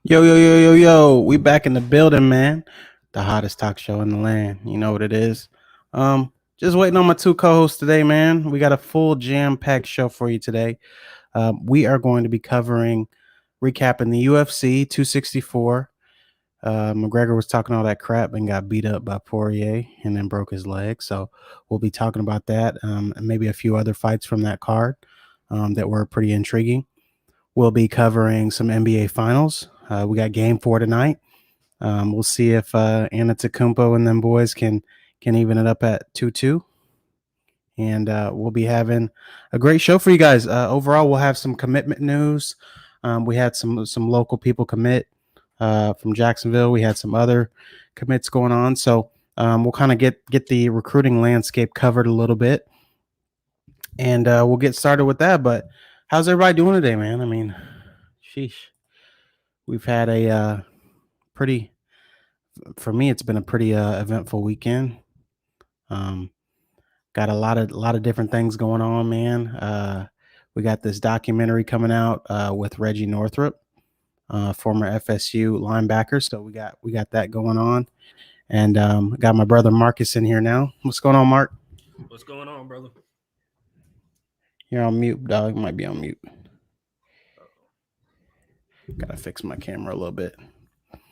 Yo, yo, yo, yo, yo. We back in the building, man. The hottest talk show in the land. You know what it is. Just waiting on my two co-hosts today, man. We got a full jam-packed show for you today. We are going to be recapping the UFC 264. McGregor was talking all that crap and got beat up by Poirier and then broke his leg. So we'll be talking about that and maybe a few other fights from that card that were pretty intriguing. We'll be covering some NBA finals. We got game 4 tonight. We'll see if Antetokounmpo and them boys can even it up at 2-2. And we'll be having a great show for you guys. Overall, we'll have some commitment news. We had some local people commit from Jacksonville. We had some other commits going on. So we'll kind of get the recruiting landscape covered a little bit. And we'll get started with that. But how's everybody doing today, man? I mean, sheesh. We've had a pretty, for me, it's been a pretty eventful weekend. Got a lot of different things going on, man. We got this documentary coming out with Reggie Northrup, former FSU linebacker. So we got that going on, and got my brother Marcus in here now. What's going on, Mark? What's going on, brother? You're on mute, dog. You might be on mute. Gotta fix my camera a little bit.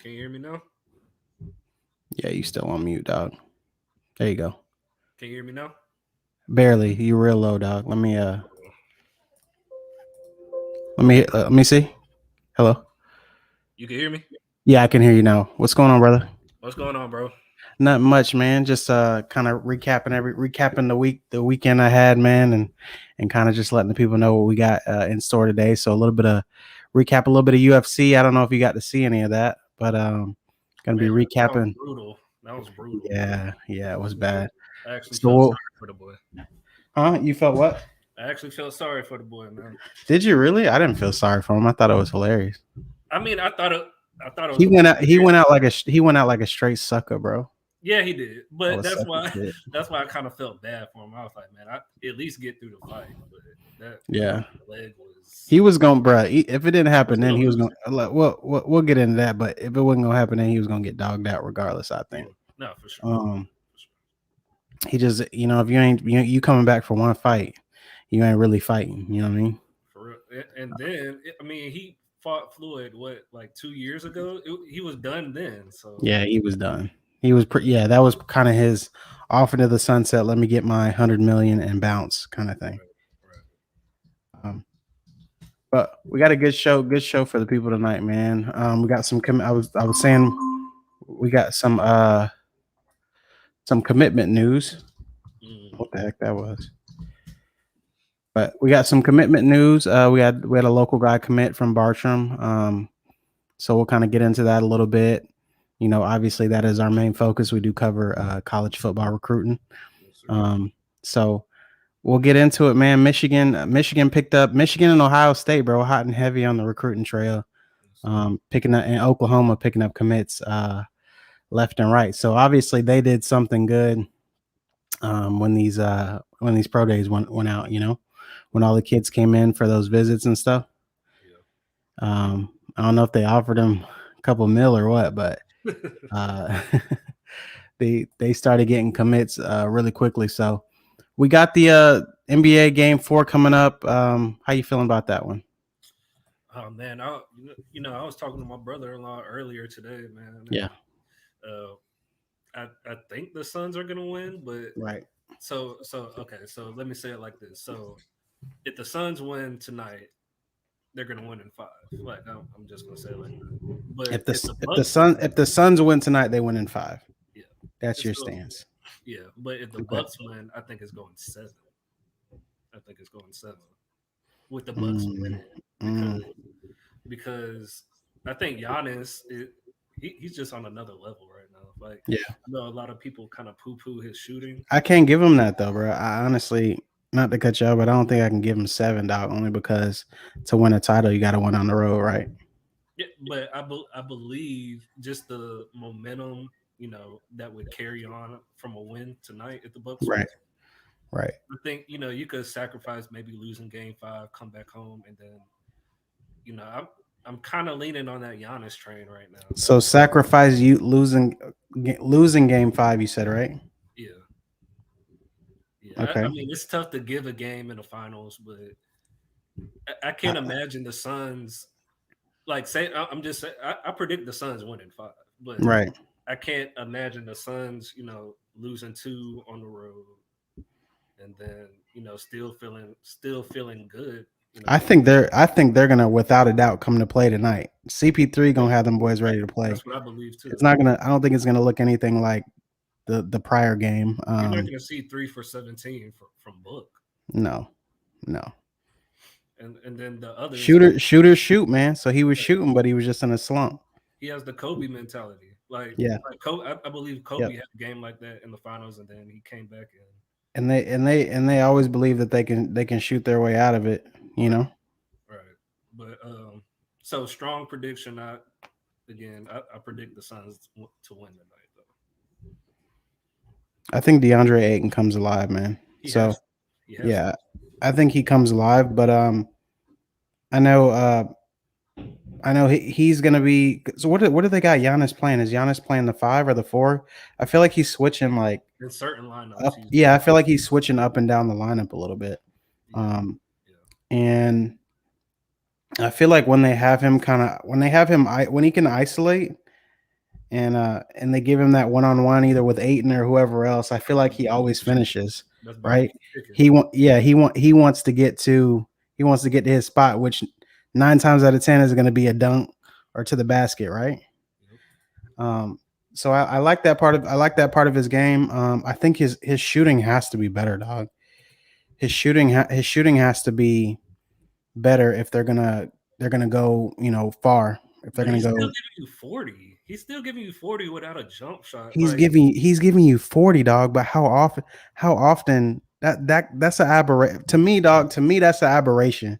Can you hear me now? Yeah, you still on mute, dog. There you go. Can you hear me now? Barely. You real low, dog. Let me see. Hello. You can hear me? Yeah, I can hear you now. What's going on, brother? What's going on, bro? Not much, man. Just kind of recapping the weekend I had, man, and kind of just letting the people know what we got in store today. So a little bit of UFC. I don't know if you got to see any of that, but gonna be recapping. That was brutal. Yeah, it was bad. I actually felt sorry for the boy. Huh? You felt what? I actually felt sorry for the boy, man. Did you really? I didn't feel sorry for him. I thought it was hilarious. I mean, I thought it was. He went out like a straight sucker, bro. Yeah, he did. But that's why shit. that's why I kind of felt bad for him. I was like, man, I at least get through the fight. But that leg was. He was going, bro. If it didn't happen, then he was going. We'll get into that. But if it wasn't gonna happen, then he was gonna get dogged out regardless. I think. No, for sure. He just, if you ain't you coming back for one fight, you ain't really fighting. You know what I mean? For real. And then he fought Floyd like 2 years ago. He was done then. So yeah, he was done. He was that was kind of his off into the sunset. Let me get my 100 million and bounce kind of thing. Right. But we got a good show for the people tonight, man. We got some. I was saying we got some commitment news. What the heck that was? But we got some commitment news. We had a local guy commit from Bartram. So we'll kind of get into that a little bit. You know, obviously that is our main focus. We do cover college football recruiting. So we'll get into it, man. Michigan picked up Michigan and Ohio State, bro, hot and heavy on the recruiting trail. Picking up in Oklahoma, picking up commits left and right. So obviously they did something good when these pro days went out. You know, when all the kids came in for those visits and stuff. I don't know if they offered them a couple mil or what, but they started getting commits really quickly. So we got the NBA game 4 coming up. How you feeling about that one? Oh man, I was talking to my brother-in-law earlier today, man. Yeah. I think the Suns are gonna win, but right. So okay, so let me say it like this. So if the Suns win tonight, they're gonna win in 5. Like I'm just gonna say it like that. But if the Suns win tonight, they win in 5. Yeah, that's your stance. Yeah, but if the Bucks win, I think it's going 7. I think it's going 7 with the Bucks winning because I think Giannis he's just on another level right now. Like, I know a lot of people kind of poo-poo his shooting. I can't give him that though, bro. I honestly, not to cut you off, but I don't think I can give him 7, dog. Only because to win a title, you got to win on the road, right? Yeah, but I believe just the momentum, that would carry on from a win tonight at the Bucks. Right. I think you could sacrifice maybe losing Game 5, come back home, and then I'm kind of leaning on that Giannis train right now. So sacrifice you losing game 5. You said right? Yeah, yeah. I Okay. mean, it's tough to give a game in the finals, but I can't imagine the Suns. Like, say, I'm just saying, I predict the Suns winning 5, but Right. I can't imagine the Suns, losing 2 on the road, and then still feeling good. I think they're gonna without a doubt come to play tonight. CP3 Yeah, gonna have them boys ready to play. that's what I believe It's too. not gonna. I don't think it's gonna look anything like the prior game. You're not going to see 3 for 17 from Book, No, no. and then the others. Shooters shoot, man. So he was shooting, but he was just in a slump. He has the Kobe mentality. Yeah. Like Kobe, I believe Yep. Kobe had a game like that in the finals, and then he came back in. And they always believe that they can shoot their way out of it. You Right, know. right. But so strong prediction. I predict the Suns to win tonight, though. I think DeAndre Ayton comes alive, man. He So has, he has to. yeah, I think he comes alive. But I know he's gonna be. So what do they got Giannis playing? Is Giannis playing the 5 or the 4? I feel like he's switching like In certain lineups, up. he's Yeah, I feel like he's switching up and down the lineup a little bit. yeah, Um, yeah, and I feel like when they have him when he can isolate and they give him that one-on-one either with Aiton or whoever else, I feel like he always finishes, that's right? barbecue chicken. He wants to get to his spot, which 9 times out of 10 is going to be a dunk or to the basket, right? Yep. So I like that part of his game. I think his shooting has to be better, dog. His shooting has to be better if they're gonna go far. If they're But gonna he's still go, giving you 40. He's still giving you 40 without a jump shot. he's giving you 40, dog. But how often that's an aberration to me, dog. To me, that's an aberration.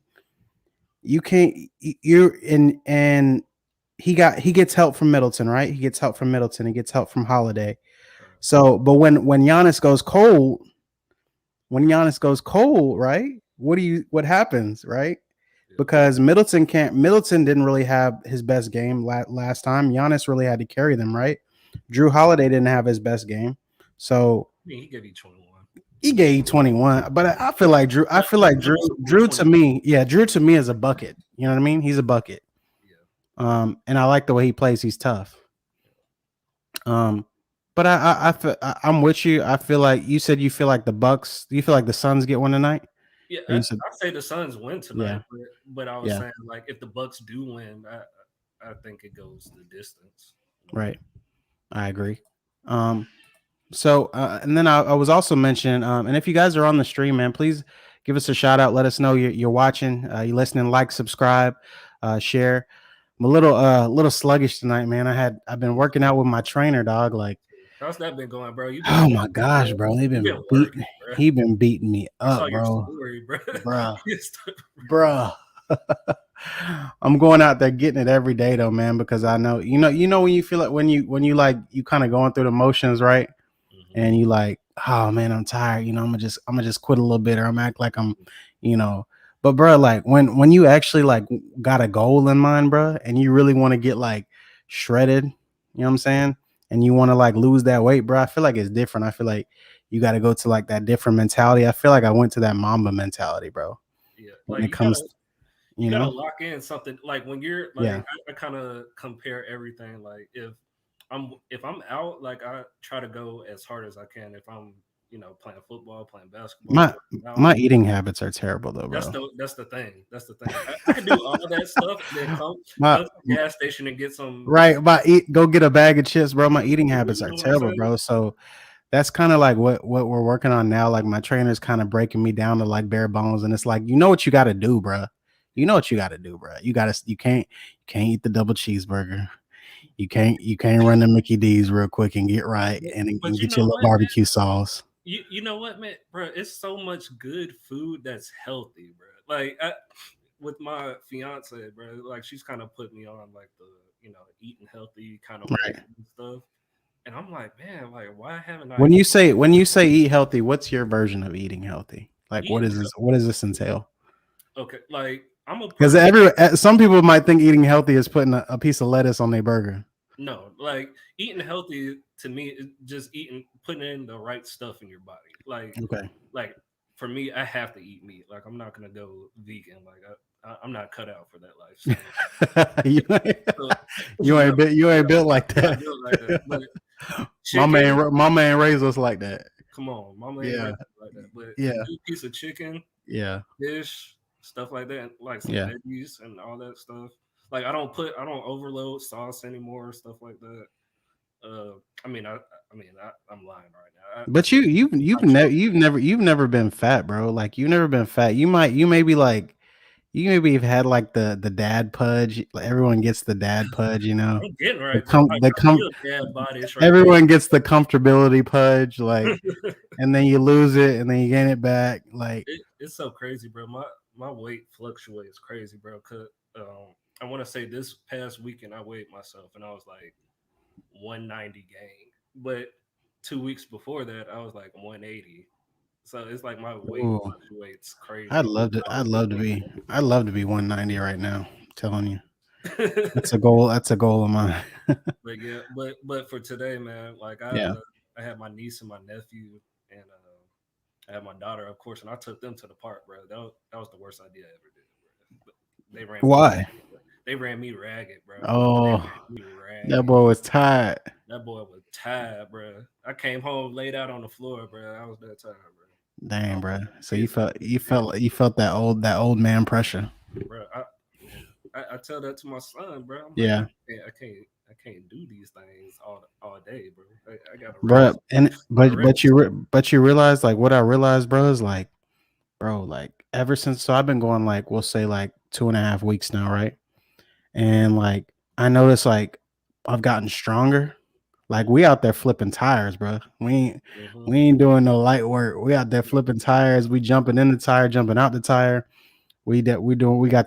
You can't you're in and he gets help from Middleton, right? He gets help from Middleton. He gets help from Holiday. Right. So, but when Giannis goes cold, right? What happens, right? Yep. Because Middleton didn't really have his best game last time. Giannis really had to carry them, right? Drew Holiday didn't have his best game, so I mean, he gave you 21. he gave 21. But I feel like Drew. I feel like Noticeable Drew to 20. me, yeah, Drew to me is a bucket. You know what I mean? He's a bucket. Yeah. And I like the way he plays. He's tough. Um, but I'm with you. I feel like you said you feel like the Bucks. Do you feel like the Suns get one tonight? Yeah, Or you said, I say the Suns win yeah, tonight, but I was yeah, saying like if the Bucks do win, I think it goes the distance. right. I agree. Um, and then I was also mentioning, and if you guys are on the stream, man, please give us a shout out. Let us know you're watching, you're listening, like, subscribe, share. I'm a little sluggish tonight, man. I've been working out with my trainer, dog. Like, How's that been going, bro? You've been oh my working, gosh, bro. bro, You've been working, bro. he been beating me I saw up, your bro, story, bro. bruh, bruh. I'm going out there getting it every day though, man, because I know when you feel like when you like you kind of going through the motions, right? Mhm. And you like, oh man, I'm tired. I'm gonna just quit a little bit, or I'm act like I'm, you know. But bro, like when you actually like got a goal in mind, bro, and you really want to get like shredded, you know what I'm saying? And you want to like lose that weight, bro. I feel like it's different. I feel like you got to go to like that different mentality. I feel like I went to that Mamba mentality, bro. Yeah, When like it comes, you you gotta know, lock in something. Like when you're yeah, like, I kind of compare everything. Like if I'm out, like I try to go as hard as I can. If I'm playing football, playing basketball, my working out. my eating habits are terrible though, That's bro. the thing. That's the thing. I can do all that stuff, and then My come to the gas station and get some. right, go get a bag of chips, bro. My eating habits You are know what I'm terrible, saying? bro. So that's kind of like what we're working on now. Like my trainer's kind of breaking me down to like bare bones, and it's like what you got to do, bro. You know what you got to do, bro. You can't eat the double cheeseburger. You can't run the Mickey D's real quick and get right and But you get your know little what, man? barbecue sauce. You know what, man, bro? It's so much good food that's healthy, bro. Like with my fiance, bro, like she's kind of put me on like the eating healthy kind of way Right. and stuff, and I'm like, man, like why haven't I When you say eat healthy, what's your version of eating healthy? Like what eaten is this? What does this entail? okay? Like I'm a Because person. some people might think eating healthy is putting a piece of lettuce on their burger. No, like eating healthy to me is just putting in the right stuff in your body. Okay. Like for me, I have to eat meat. Like I'm not gonna go vegan. Like I'm not cut out for that lifestyle. you, ain't, So, you no, ain't built you ain't built like I'm not that. built like that. But chicken, My man raised us like that. come on, mama ain't Yeah. raised me like that. But a Yeah. good piece of chicken, Yeah. fish, stuff like that, like some Yeah. veggies and all that stuff. Like I don't overload sauce anymore, stuff like that. Uh, I mean, I'm lying right now. But you've never been fat, bro. Like you've never been fat. You may be like you maybe have had like the dad pudge. Like, everyone gets the dad pudge, you know. I'm getting The right there. com Like the I com feel dad bodies right everyone gets the comfortability pudge, like, now. and then you lose it and then you gain it back. Like, It's so crazy, bro. My weight fluctuates crazy, bro. Cause I want to say this past weekend I weighed myself and I was like 190 gain, but 2 weeks before that I was like 180. So it's like my weight ooh, fluctuates crazy. I was I'd love to be 190 right now. I'm telling you. looking. That's a goal. That's a goal of mine. But yeah, but for today, man, like Yeah. I had my niece and my nephew and I had my daughter, of course, and I took them to the park, bro. That was the worst idea I ever did, bro. They ran me Why? ragged, bro. They ran me ragged, bro. They Oh, ran me that ragged. boy was tired. That boy was tired, bro. I came home laid out on the floor, bro. I was that tired, bro. I Dang, was bro. So pissed. you felt that old man pressure. Bro. I tell that to my son, bro. I'm like, Yeah. I can't do these things all day, bro. I gotta Bro, rest. and I gotta rest. but you realize like what I realized, bro, is like, bro, like ever since so I've been going like we'll say like 2.5 weeks now, right? And like I noticed like I've gotten stronger. Like we out there flipping tires, bro. Mm-hmm. We ain't doing no light work. We out there flipping tires. We jumping in the tire, jumping out the tire. We got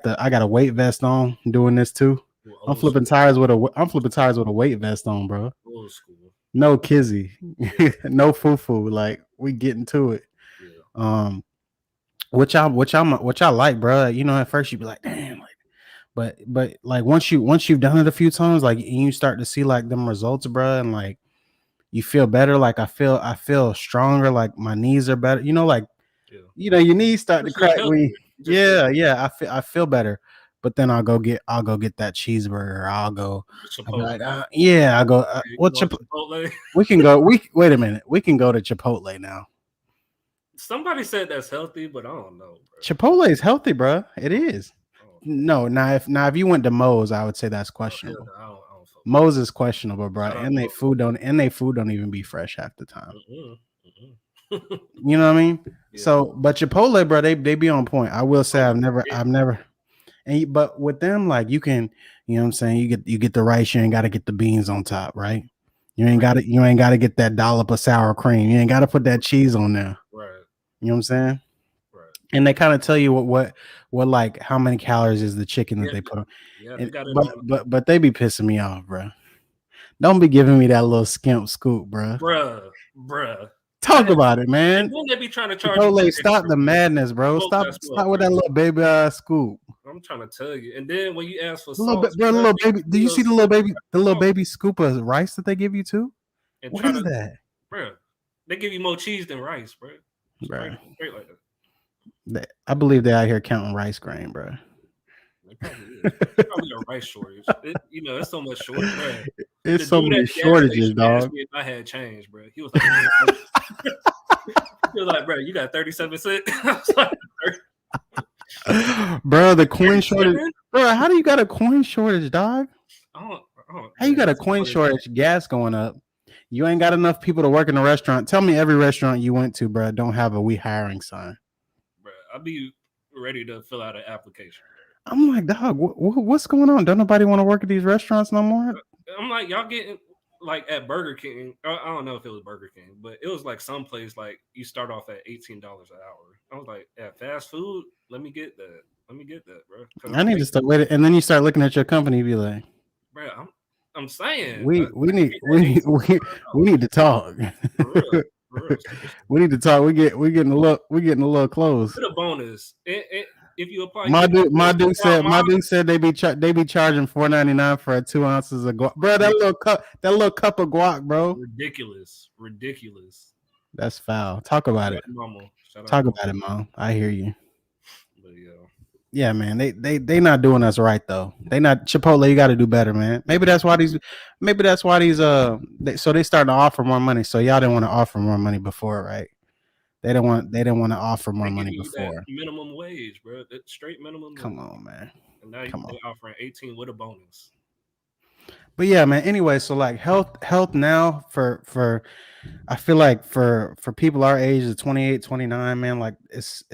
the I got a weight vest on doing this too. Old school, I'm flipping tires with a weight vest on, bro. old school. No kizzy, Yeah, no foo foo. Like we getting to it. yeah, Um, which I like, bro. You know, at first you'd be like, damn, like, but like once you've done it a few times, like and you start to see like them results, bro, and like you feel better. Like I feel stronger. Like my knees are better. You know, like yeah. your knees start to Just feel crack. healthier. You just feel I feel better. But then I'll go get that cheeseburger. I'll be Chipotle. like, yeah, I'll go. You want Chipotle? We can go. Wait a minute. We can go to Chipotle now. Somebody said that's healthy, but I don't know, bro. Chipotle is healthy, bro. It is. I don't know. No, now if you went to Moe's, I would say that's Oh, hell questionable. no, I don't fuck with Moe's is questionable, bro, that. I and don't fuck they food don't even be fresh half the time. with that. You know what I mean? Yeah. So, but Chipotle, bro, they be on point. I will say Oh, I've never, but with them, like you know what I'm saying? You get the rice, you ain't got to get the beans on top, right? You ain't got to get that dollop of sour cream. You ain't got to put that cheese on there. right, You know what I'm saying? right. And they kind of tell you what like how many calories is the chicken that Yeah, they put on. yeah, they And got it on, but they be pissing me off, bro. Don't be giving me that little skimp scoop, bro. bruh. I Talk had, about it, and man. then they be trying to charge you for Chipotle, stop extra, the bro. madness, bro. Chipotle as well, Stop with bro. that little baby scoop. I'm trying to tell you. And then when you ask for The little bit, sauce, bro. The bro, little they baby. give Do you you a see scoop the of little sauce baby scoop of rice that they give you too? and What try is to, that, bro? They give you more cheese than rice, bro. bro? Straight like that. I believe they're out here counting rice grain, bro. It probably is, bro. It's probably a rice shortage. It's so much shortage, bro. It's The so dude at many the gas shortages, station asked dog. me if I had change, bro. He was like, bro, you got 37 cents. I was like, Bro, the coin shortage. 37? Bro, how do you got a coin shortage, dog? How you Man, got a that's coin what it is, shortage? Gas going up. You ain't got enough people to work in the restaurant. Tell me every restaurant you went to, bro, don't have a we hiring sign. bro. I'll be ready to fill out an application. I'm like, dog, what's going on? Don't nobody want to work at these restaurants no more? I'm like, y'all getting like at Burger King. I don't know if it was Burger King, but it was like some place like you start off at $18 an hour. I was like, at fast food, let me get that. Let me get that, bro. Because I I'm need to making, start with it. And then you start looking at your company, be like, bro. I'm saying we I need get that we need to talk. for real, for real. Seriously. We need to talk. We getting a little close. Put a bonus. if you apply My dude, chemicals without my mom, dude said they be charging $4.99 for 2 ounces of guac, bro. That little cup of guac, bro. ridiculous, ridiculous. That's foul. Talk Shout about out it. to mama. Shout out to Talk mama. about it, mom. I hear you. But yeah, Yeah, man. They not doing us right though. They not Chipotle. You got to do better, man. Maybe that's why these so they starting to offer more money. So y'all didn't want to offer more money before, right? They didn't want to offer more they give money you that before. minimum wage, bro. That straight minimum Come wage, on, man. and now Come on. they offering 18 with a bonus. But yeah, man. Anyway, so like health now for I feel like for people our age, the 28, 29, man, like it's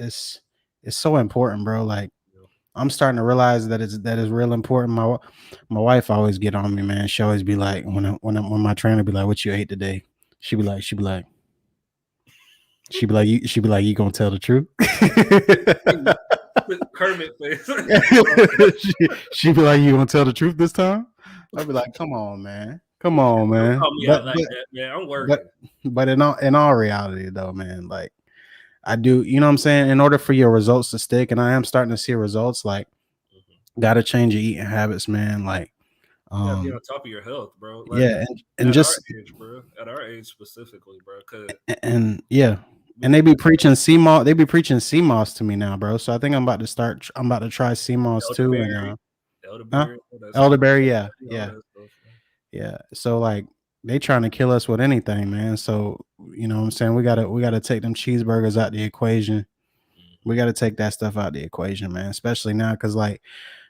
so important, bro. Like You know? I'm starting to realize that is real important. My wife always get on me, man. She always be like when my trainer be like, "What you ate today?" She be like, "You gonna tell the truth?" Kermit face. she be like, "You gonna tell the truth this time?" I'll be like, "Come on, man, come on, Don't man." call me But out like that, man. I'm but working. but in all reality though, man, like I do, you know what I'm saying? In order for your results to stick, and I am starting to see results, like gotta change your eating habits, man. Like You gotta be um on top of your health, bro. Like yeah, and at our just age, bro. At our age specifically, bro. Cause and yeah. we And they could be preaching CMOS. They be preaching CMOS to me now, bro. So I think I'm about to start. I'm about to try CMOS too. And elderberry, huh? elderberry, all that stuff, Elderberry, yeah, all yeah, that stuff. Man. yeah. So like they trying to kill us with anything, man. So you know what I'm saying? We gotta take them cheeseburgers out the equation. We Mm-hmm. gotta take that stuff out the equation, man. Especially now, because like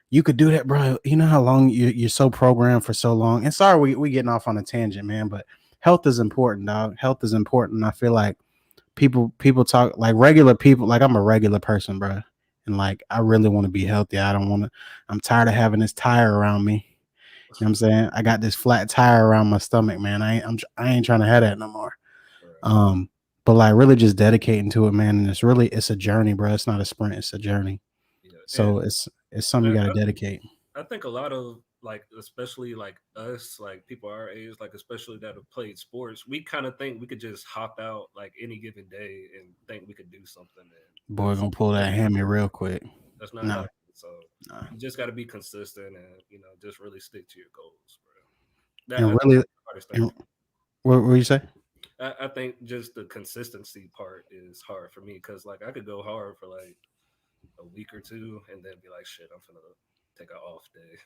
you could do that, bro. You know how long you're so programmed for so long. And sorry, we getting off on a tangent, man. But health is important, dog. Health is important. I feel like people talk like regular people. Like I'm a regular person, bro. And like I really want to be healthy. I don't want to. I'm tired of having this tire around me. You know what I'm saying? I got this flat tire around my stomach, man. I ain't trying to have that no more. Right. Um, but like really just dedicating to it, man. And it's a journey, bro. It's not a sprint. It's a journey. Yeah, So it's something and you got to dedicate. I think a lot of like, especially like us, like people our age, like especially that have played sports, we kind of think we could just hop out like any given day and think we could do something. And Boy, gonna pull that hammy real quick. that's not No, happening. So no. you just got to be consistent and just really stick to your goals, bro. That I And think really, that's the hardest thing and for me. what you say? I think just the consistency part is hard for me because like I could go hard for like a week or two and then be like, shit, I'm gonna take an off day.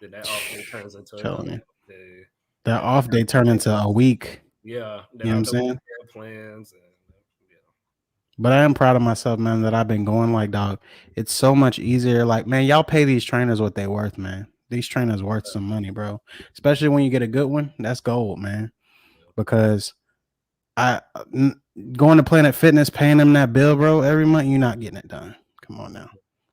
Then that off day turns into Telling another you, off day. that Then I don't off day have turned no into a week. yeah. Then You know I what I'm know we saying? have plans and yeah. But I am proud of myself, man, that I've been going like dog. It's so much easier. Like, man, y'all pay these trainers what they worth, man. These trainers worth some money, bro. Especially when you get a good one. That's gold, man. Yeah. Because I going to Planet Fitness, paying them that bill, bro, every month, you're not getting it done. Come on now.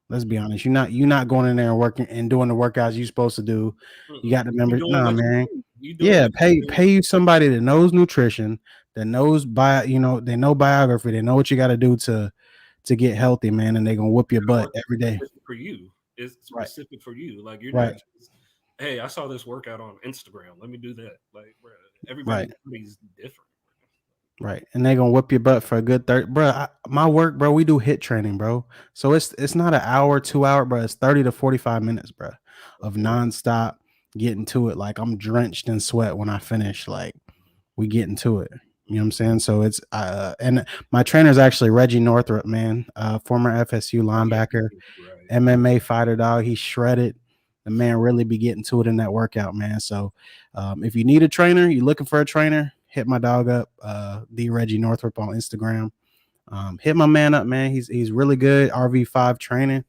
Let's be honest. You're not going in there and working and doing the workouts you're supposed to do. You Mm-mm. got to You remember, doing nah, what you man. do. You doing Yeah, what you pay do. you somebody that knows nutrition, that knows they know biography, they know what you got to do to get healthy, man, and they're gonna whoop your butt Work every day. specific for you. It's Right, specific for you. Like you're not right, just, hey, I saw this workout on Instagram. Let me do that. Like, bro, right, everybody's different. right. And they're gonna whip your butt for a good 30. Bro, my work, bro, we do hit training, bro. So it's not an hour, 2 hour, bro. It's 30 to 45 minutes, bro, Of of course. nonstop getting to it. Like I'm drenched in sweat when I finish. Like we get into it. You know what I'm saying? So it's and my trainer is actually Reggie Northrup, man, former FSU Oh yeah, linebacker, right. MMA fighter, dog. He's shredded. The man really be getting to it in that workout, man. So if you need a trainer, you're looking for a trainer, hit my dog up, the Reggie Northrup on Instagram. Hit my man up, man. He's really good. RV5 training.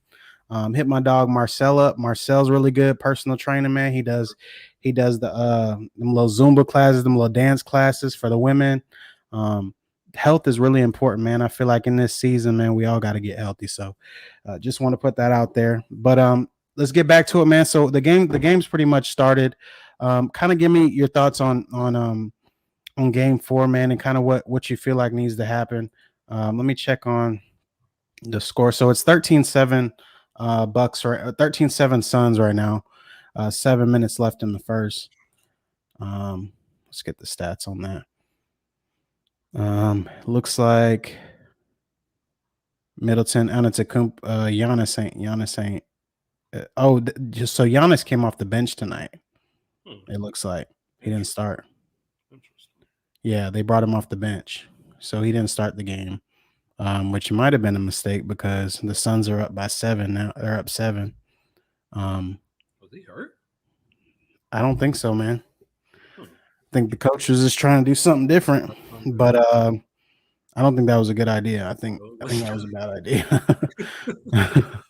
Hit my dog Marcel up. Marcel's really good personal training, man. He does the them little Zumba classes, them little dance classes for the women. Um, Health is really important, man. I feel like in this season, man, we all got to get healthy. So, just want to put that out there. But let's get back to it, man. So the game's pretty much started. Kind of give me your thoughts on game 4, man, and kind of what you feel like needs to happen. Let me check on the score. So it's 13-7 Bucks, right? 13-7 Suns right now. 7 minutes left in the first. Let's get the stats on that. Looks like Middleton, Antetokounmpo, Giannis ain't. Just so Giannis came off the bench tonight. It looks like he didn't start. Interesting. Yeah, they brought him off the bench, so he didn't start the game, which might have been a mistake because the Suns are up by 7 now. They're up 7. Was he hurt? I don't think so, man. Hmm. I think the coach was just trying to do something different, but I don't think that was a good idea. I think that was a bad idea.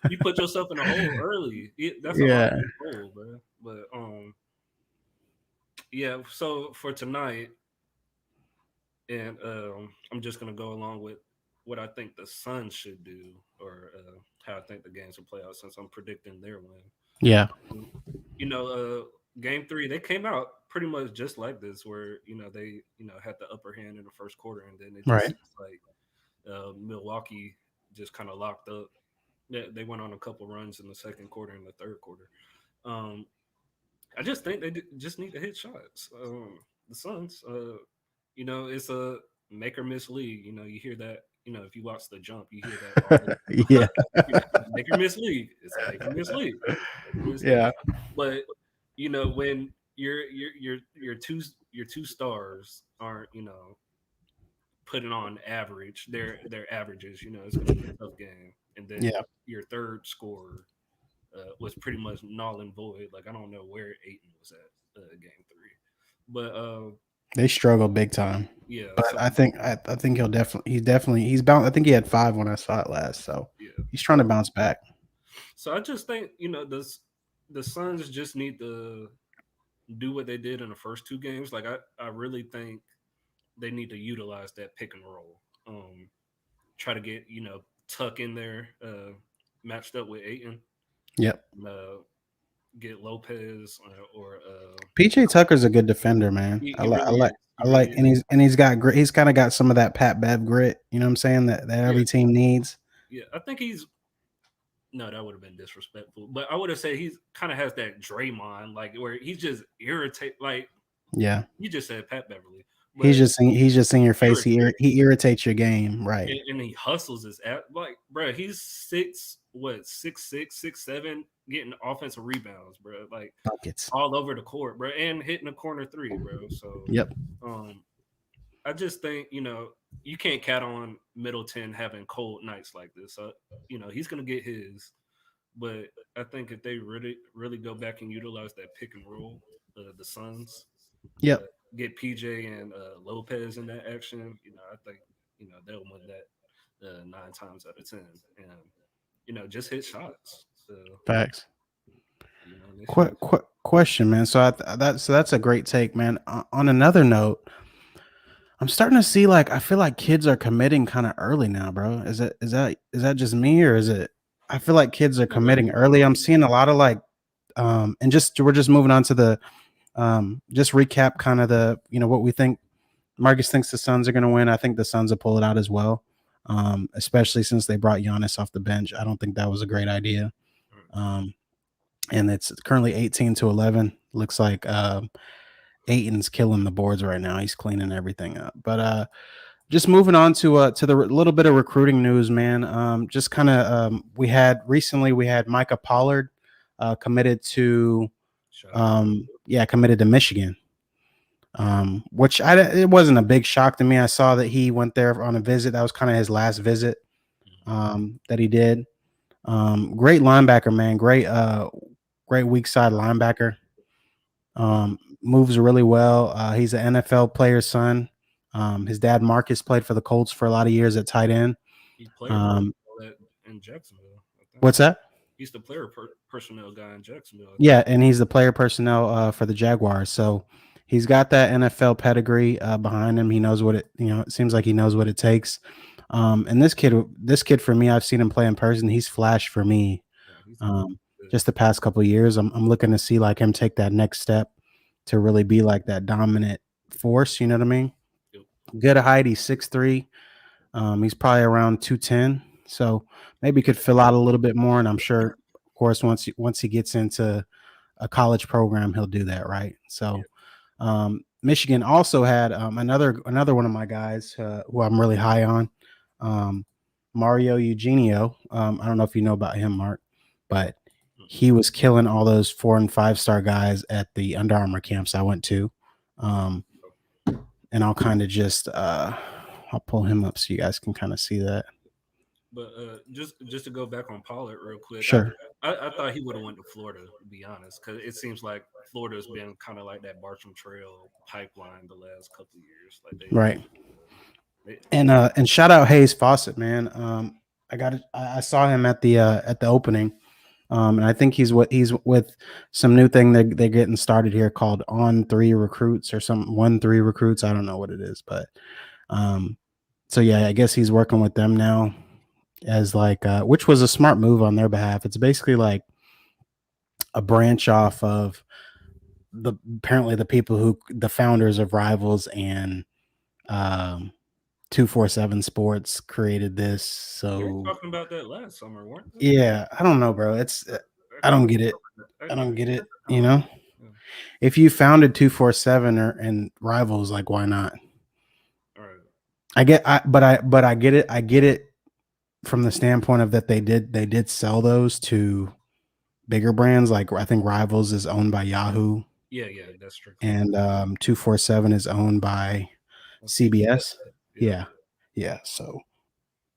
You put yourself in a hole early. That's an Yeah. obvious hole, bro. But yeah. So for tonight, and I'm just gonna go along with what I think the Suns should do, or how I think the games will play out, since I'm predicting their win. Yeah. You know, game 3 they came out pretty much just like this, where they had the upper hand in the first quarter, and then it just Right. seems like Milwaukee just kind of locked up. They went on a couple runs in the second quarter and the third quarter. Um, I just think they just need to hit shots. The Suns, it's a make or miss league. You hear that. If you watch the jump, you hear that all Yeah. the make or miss league. It's a make or miss league. Make or miss league. Yeah. But when your two stars aren't putting on average, their averages, it's going to be a tough game. And then Yeah. your third scorer was pretty much null and void. Like, I don't know where Aiton was at game 3, but They struggle big time. yeah. But So I think he's bound. I think he had 5 when I saw it last, so yeah. he's trying to bounce back. So I just think the Suns just need to do what they did in the first 2 games. Like, I really think they need to utilize that pick and roll. Try to get Tuck in there, matched up with Aiton. Yep. Uh, get Lopez or PJ Tucker's a good defender, man. he, I he like. I really like. is. He I really like, is. and he's got grit. He's kind of got some of that Pat Bev grit. You know what I'm saying? That Yeah, every team needs. yeah. I think he's no, that would have been disrespectful. But I would have said he's kind of has that Draymond, like where he's just irritate. Like Yeah. you just said, Pat Beverly, He's but just in your face. irritating. He irritates your game, right? And he hustles his ass. Like, bro, he's 6'7", getting offensive rebounds, bro. Like Buckets. all over the court, bro, and hitting a corner 3, bro. So, Yep. um, I just think you can't count on Middleton having cold nights like this. He's gonna get his, but I think if they really go back and utilize that pick and roll, the Suns, uh, Yep. get PJ and Lopez in that action, I think they'll win that 9 times out of 10, and just hit shots. So Facts. they should. Question, man. So that's a great take, man. On another note, I'm starting to see I feel like kids are committing kind of early now, bro. Is that just me or is it? I feel like kids are committing early. I'm seeing a lot of and we're just moving on to the just recap kind of the what we think. Marcus thinks the Suns are going to win. I think the Suns will pull it out as well, especially since they brought Giannis off the bench. I don't think that was a great idea. And it's currently 18-11. Looks like Aiton's killing the boards right now. He's cleaning everything up. But just moving on to the little bit of recruiting news, man. Just kind of we had Micah Pollard committed to committed to Michigan. Which it wasn't a big shock to me. I saw that he went there on a visit. That was kind of his last visit that he did. Great linebacker, man. Great weak side linebacker. Moves really well. He's an NFL player's son. His dad Marcus played for the Colts for a lot of years at tight end. He's player personnel in Jacksonville. What's that? He's the player personnel guy in Jacksonville. Yeah, and he's the player personnel for the Jaguars. So he's got that NFL pedigree behind him. He knows what it. It seems like he knows what it takes. And this kid for me, I've seen him play in person. He's flashed for me. Just the past couple of years, I'm looking to see him take that next step to really be that dominant force. You know what I mean? Yep. Good height. He's 6'3". He's probably around 210. So maybe could fill out a little bit more. And I'm sure, of course, once he gets into a college program, he'll do that, right? So Michigan also had another one of my guys who I'm really high on. Mario Eugenio. I don't know if you know about him, Mark, but Mm-mm. he was killing all those 4 and 5 star guys at the Under Armour camps I went to. Um, and I'll kind of just I'll pull him up so you guys can kind of see that. But just to go back on Pollard real quick, I Sure. I, I thought he would have went to Florida, to be honest, because it seems like Florida's been kind of like that Bartram Trail pipeline the last couple of years. Like Right. they And shout out Hayes Fawcett, man. I got it. I saw him at the opening. And I think he's with some new thing they're getting started here called On Three Recruits or some 1-3 Recruits. I don't know what it is, but um, so yeah, I guess he's working with them now as like which was a smart move on their behalf. It's basically like a branch off of the apparently the people who the founders of Rivals and um 247 Sports created this. they were So talking about that last summer, weren't they? yeah, I don't know, bro. It's I I kind don't of get it. I I kind don't of get it. kind You of know, yeah. if you founded 247 or and Rivals, like why not? All right. But I get it. I get it from the standpoint of that they did sell those to bigger brands. Like I think Rivals is owned by Yahoo, Yeah, yeah, that's strictly yeah. and 247 is owned by CBS. CBS. Yeah. Yeah, yeah.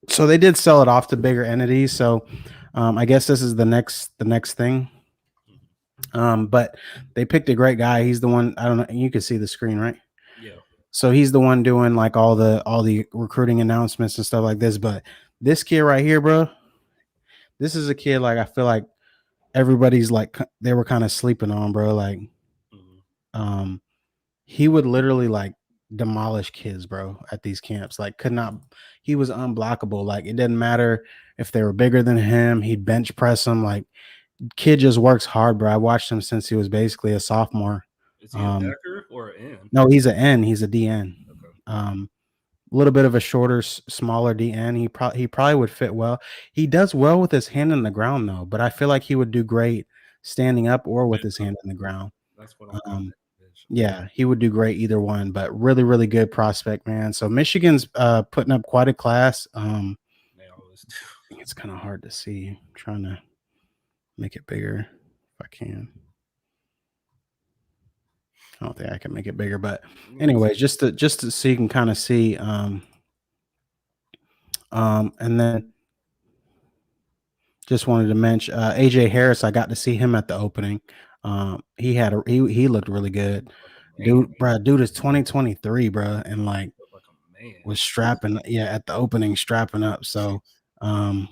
So they did sell it off to bigger entities. So I guess this is the next thing. Mhm. But they picked a great guy. He's the one. I don't know. You can see the screen, right? Yeah. So he's the one doing like all the recruiting announcements and stuff like this. But this kid right here, bro, this is a kid like I feel like everybody's like they were kind of sleeping on, bro. Like, Hmm. um, he would literally like demolish kids, bro, at these camps. Like, could not. He was unblockable. Like, it didn't matter if they were bigger than him. He'd bench press them. Like, kid just works hard, bro. I watched him since he was basically a sophomore. Is he a Um, backer or an N? no, he's an N. He's a DN. Okay. A little bit of a shorter, smaller DN. He probably would fit well. He does well with his hand in the ground though, but I feel like he would do great standing up or with his hand in the ground. That's what I'm kind Um, of mentioning. yeah, he would do great either one, but really, really good prospect, man. So Michigan's putting up quite a class. They always do. It's kind of hard to see. I'm trying to make it bigger if I can. I don't think I can make it bigger, but anyways, just to so you can kind of see. And then just wanted to mention AJ Harris. I got to see him at the opening. He looked really good, Like a man. dude. Bro, dude is 2023, bro, and like Like a man. was strapping, yeah, at the opening, strapping up. So, um,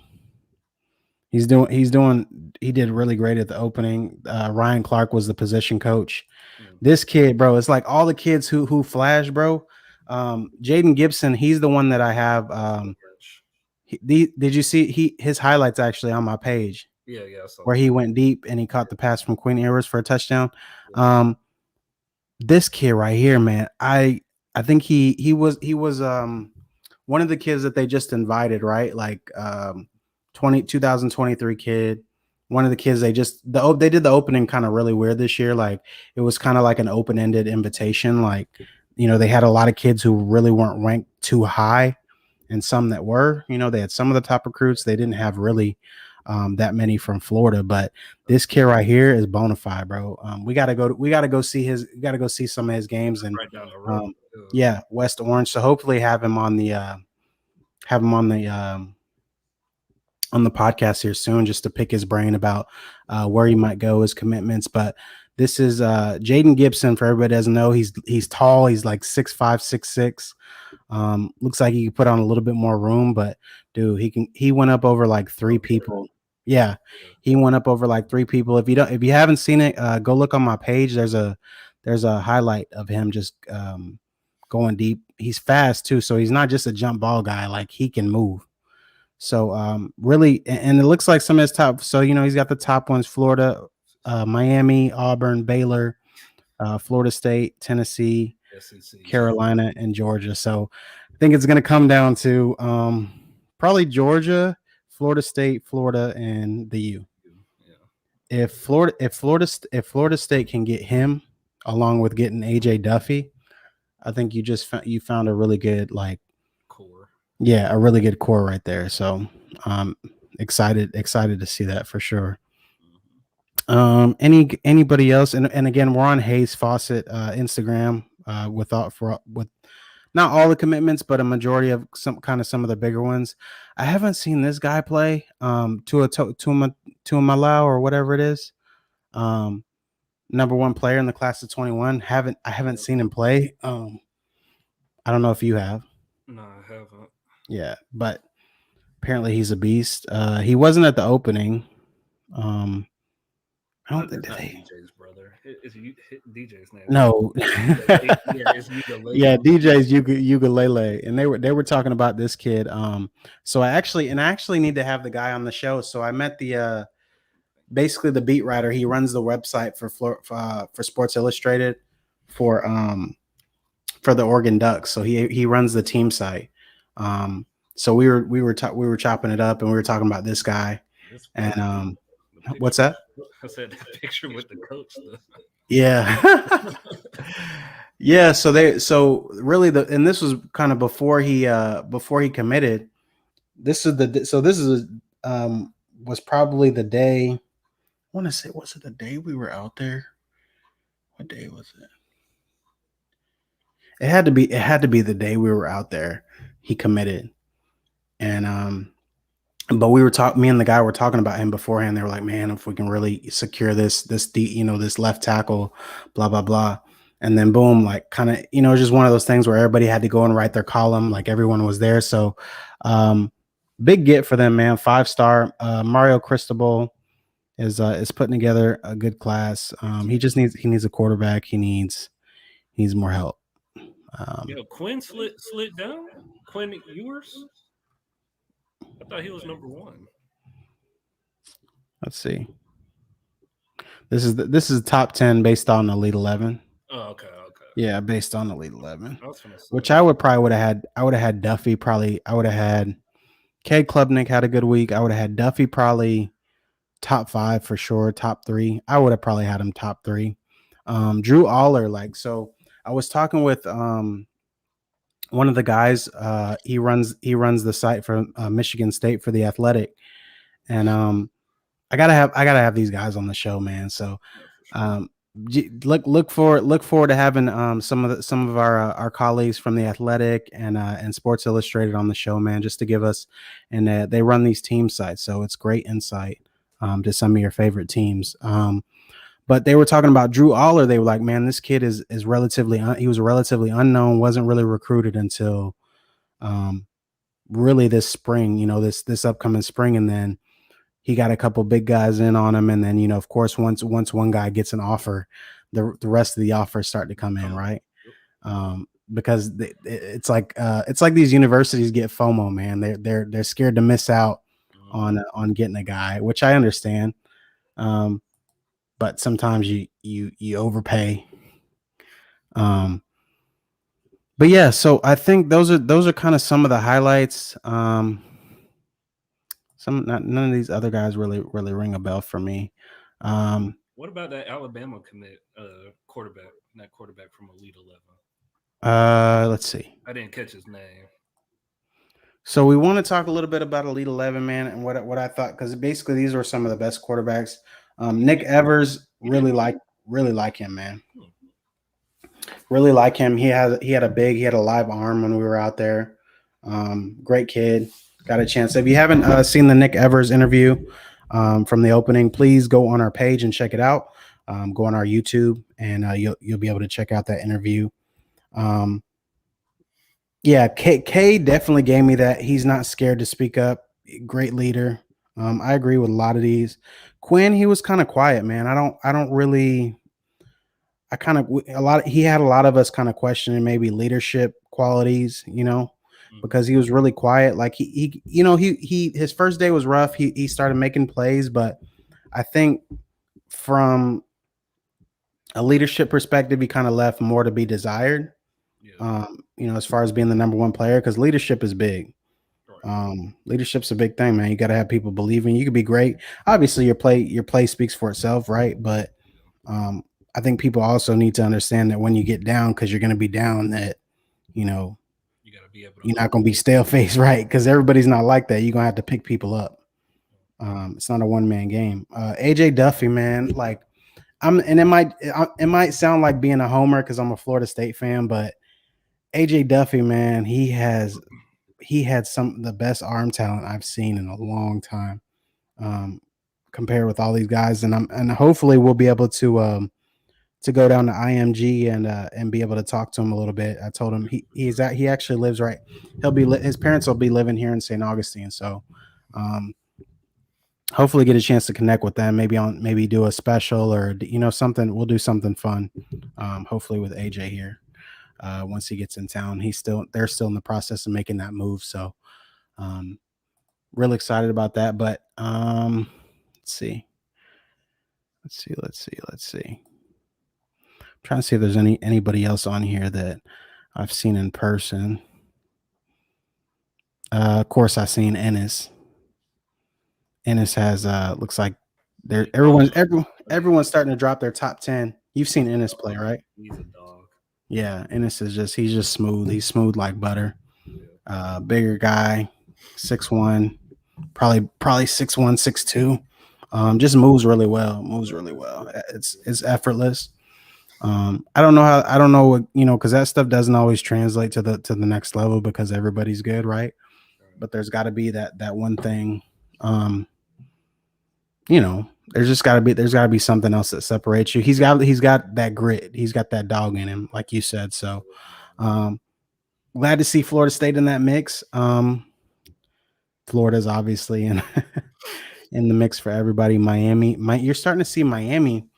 he did really great at the opening. Ryan Clark was the position coach. Mm. This kid, bro, it's like all the kids who flash, bro. Jaden Gibson, he's the one that I have. Did you see his highlights actually on my page Yeah, yeah, I saw where that. he went deep and he caught the pass from Queen Errors for a touchdown? Yeah. This kid right here, man, I think he was one of the kids that they just invited, right? Like 2023 kid. One of the kids they did the opening kind of really weird this year. Like it was kind of like an open-ended invitation. Like, they had a lot of kids who really weren't ranked too high and some that were. They had some of the top recruits. They didn't have really that many from Florida, but this kid right here is bona fide, bro. We gotta go see some of his games and Right down the road. um, yeah, West Orange. So hopefully have him on the have him on the podcast here soon, just to pick his brain about where he might go, his commitments. But this is Jaden Gibson. For everybody that doesn't know, he's tall. He's like 6'5", 6'6". Looks like he could put on a little bit more room, but dude, he went up over like three people. Yeah, he went up over like three people. If you haven't seen it, go look on my page. There's a highlight of him just going deep. He's fast too, so he's not just a jump ball guy. Like he can move. So really, and it looks like some of his top. So he's got the top ones: Florida, Miami, Auburn, Baylor, Florida State, Tennessee, SEC. Carolina, and Georgia. So I think it's going to come down to probably Georgia, Florida State, Florida, and the U. Yeah. If Florida State can get him, along with getting AJ Duffy, I think you found a really good like Core. Yeah, a really good core right there. So, um, excited to see that for sure. Mhm. Anybody else? And again, we're on Hayes Fawcett Instagram with not all the commitments, but a majority of some of the bigger ones. I haven't seen this guy play. To a or whatever it is. Um, number one player in the class of 21. I haven't Yep. seen him play. I don't know if you have. No, I haven't. Yeah, but apparently he's a beast. He wasn't at the opening. Um, I don't think That's did not they. DJ's brother. It's DJ's name is No. Ukulele. Yeah, it's Yeah, Ukulele. DJ's ukulele, and they were talking about this kid. So I actually need to have the guy on the show. So I met the basically the beat writer. He runs the website for Sports Illustrated for the Oregon Ducks. So he runs the team site. Um, so we were chopping it up, and we were talking about this guy. It's And funny. The what's picture. that? I said that picture with the coach. Yeah. Yeah, so really and this was kind of before he committed. This is was probably the day. I want to say, was it the day we were out there? What day was it? It had to be the day we were out there. He committed. And but we were talking, me and the guy were talking about him beforehand. They were like, man, if we can really secure this left tackle, blah blah blah. And then boom, like kind of, just one of those things where everybody had to go and write their column, like everyone was there. So um big get for them, man. 5-star. Mario Cristobal is putting together a good class. He needs a quarterback. He needs more help. Yeah, Quinn slid down. Quinn Ewers. I thought he was number one. Let's see. This is top 10 based on Elite 11. Oh, okay, okay. Yeah, based on Elite 11. I was gonna say. Which I would have had Duffy probably. I would have had Cade Klubnik had a good week. I would have had Duffy probably top 5 for sure, top 3. I would have probably had him top 3. Drew Aller, like, so I was talking with one of the guys. He runs the site for Michigan State for the Athletic, and I gotta have these guys on the show, man. So No, for sure. um, look forward to having some of our colleagues from the Athletic and Sports Illustrated on the show, man, just to give us, and they run these team sites, so it's great insight to some of your favorite teams. But they were talking about Drew Aller. They were like, man, this kid is he was relatively unknown, wasn't really recruited until um, really this spring, this upcoming spring, and then he got a couple big guys in on him, and then of course once one guy gets an offer, the rest of the offers start to come in, Come. right? Yep. Because it's like these universities get FOMO, man. They're scared to miss out Mhm. on getting a guy, which I understand. Um, but sometimes you overpay. Um, but yeah, so I think those are kind of some of the highlights. None of these other guys really ring a bell for me. Um, What about that Alabama commit quarterback? That quarterback from Elite 11. let's see. I didn't catch his name. So we want to talk a little bit about Elite 11, man, and what I thought, because basically these were some of the best quarterbacks. Nick Evers, He did play. really like him, man. Hmm. Really like him. He had a live arm when we were out there. Great kid. Got a chance. If you haven't seen the Nick Evers interview from the opening, please go on our page and check it out. Go on our YouTube, and you'll be able to check out that interview. Um, yeah, K definitely gave me that. He's not scared to speak up. Great leader. I agree with a lot of these. Quinn, he was kind of quiet, man. I don't really. I kind of a lot. He had a lot of us kind of questioning maybe leadership qualities, Hmm. because he was really quiet. Like he his first day was rough. He started making plays, but I think from a leadership perspective, he kind of left more to be desired. Yeah. As far as being the number one player, because leadership is big. Right. Leadership's a big thing, man. You got to have people believing. You could be great. Obviously, your play speaks for itself, right? But Yeah. um, I think people also need to understand that when you get down, because you're going to be down, that you know You got to be able to You're not hold. gonna be stale face, right? Because everybody's not like that. You're gonna have to pick people up. It's not a one man game. AJ Duffy, man, like and it might sound like being a homer because I'm a Florida State fan, but AJ Duffy, man, he had some of the best arm talent I've seen in a long time. Um, compared with all these guys, and hopefully we'll be able to go down to IMG and be able to talk to him a little bit. I told him he actually lives right. His parents will be living here in St. Augustine, so um, hopefully get a chance to connect with them. Maybe do a special or something. We'll do something fun. Hopefully with AJ here once he gets in town. They're still in the process of making that move, so um, really excited about that. But let's see. Let's see. I'm trying to see if there's anybody else on here that I've seen in person. Of course, I've seen Ennis. Ennis has looks like everyone's starting to drop their top 10. You've seen Ennis play, right? He's a dog. Yeah, Ennis he's just smooth. He's smooth like butter. Yeah. Bigger guy, 6'1", probably 6'1", 6'2". Just moves really well. It's effortless. I don't know what because that stuff doesn't always translate to the next level because everybody's good, right? But there's got to be that one thing. There's got to be something else that separates you. He's got that grit. He's got that dog in him, like you said. So, glad to see Florida State in that mix. Florida's obviously in in the mix for everybody. You're starting to see Miami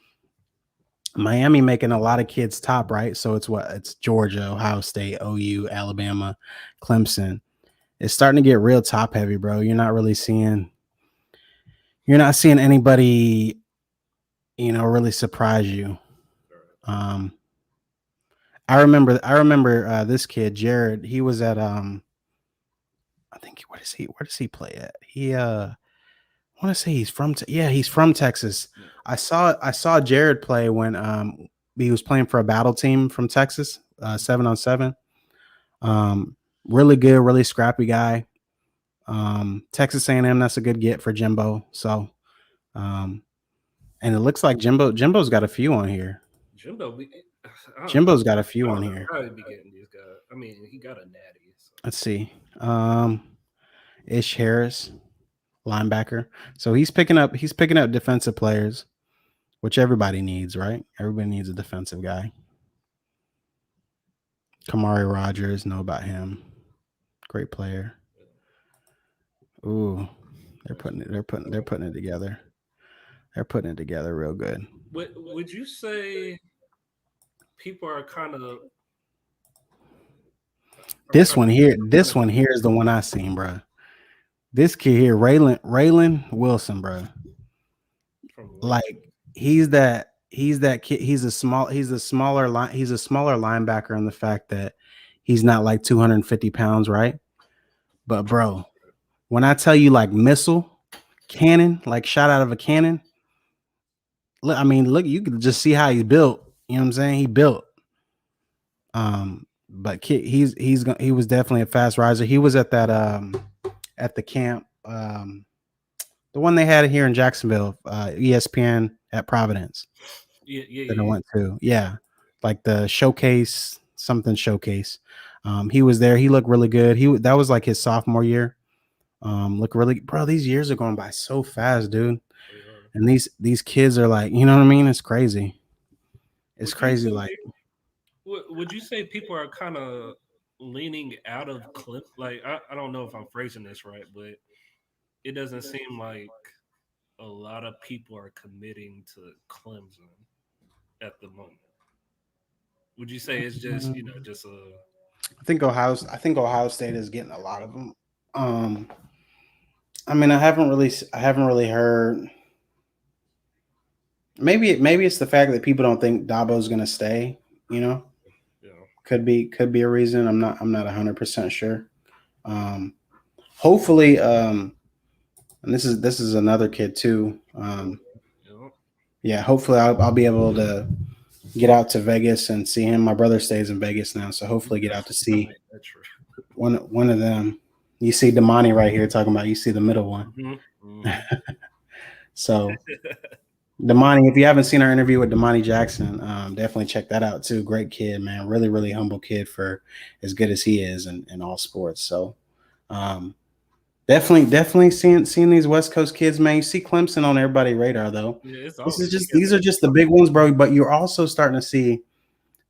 making a lot of kids top, right? So it's Georgia, Ohio State, OU, Alabama, Clemson. It's starting to get real top heavy, bro. You're not seeing anybody, really surprise you. I remember this kid, Jared. He was at I think where does he play at? I want to say he's from Texas. I saw Jared play when he was playing for a battle team from Texas, 7-on-7. Really good, really scrappy guy. Texas A&M, that's a good get for Jimbo. So, and it looks like Jimbo's got a few on here. Jimbo's got a few on here. Probably be getting these guys. I mean, he got a natty. So. Let's see. Ish Harris, linebacker. So he's picking up defensive players, which everybody needs, right? Everybody needs a defensive guy. Kamari Rogers, know about him. Great player. Ooh, they're putting it together. They're putting it together real good. Would you say people are kind of this one here is the one I seen, bro. This kid here, Raylan Wilson, bro. Like he's that kid. He's a smaller linebacker in the fact that he's not like 250 pounds, right? But bro, when I tell you like missile cannon, like shot out of a cannon, look, you can just see how he's built. You know what I'm saying? He built. But he was definitely a fast riser. He was at that at the camp, the one they had here in Jacksonville, ESPN at Providence. Yeah. I went to. Yeah, like the showcase, something showcase. He was there. He looked really good. That was like his sophomore year. Look really, bro. These years are going by so fast, dude. And these kids are like, you know what I mean? It's crazy. It's crazy. Would you say people are kind of leaning out of clip? Like, I don't know if I'm phrasing this right, but it doesn't seem like a lot of people are committing to Clemson at the moment. Would you say it's just just a? I think Ohio State is getting a lot of them. I mean, I haven't really heard. Maybe it's the fact that people don't think Dabo's going to stay. Could be a reason. I'm not 100% sure. Hopefully, and this is another kid too. Yeah, hopefully I'll be able to get out to Vegas and see him. My brother stays in Vegas now, so hopefully get out to see. one of them. You see Damani right here talking about. You see the middle one. So Damani, if you haven't seen our interview with Damani Jackson, definitely check that out too. Great kid, man. Really, really humble kid for as good as he is in all sports. So um, definitely seeing these West Coast kids, man. You see Clemson on everybody's radar though. Yeah, it's This is always just these are just the big ones, bro. But you're also starting to see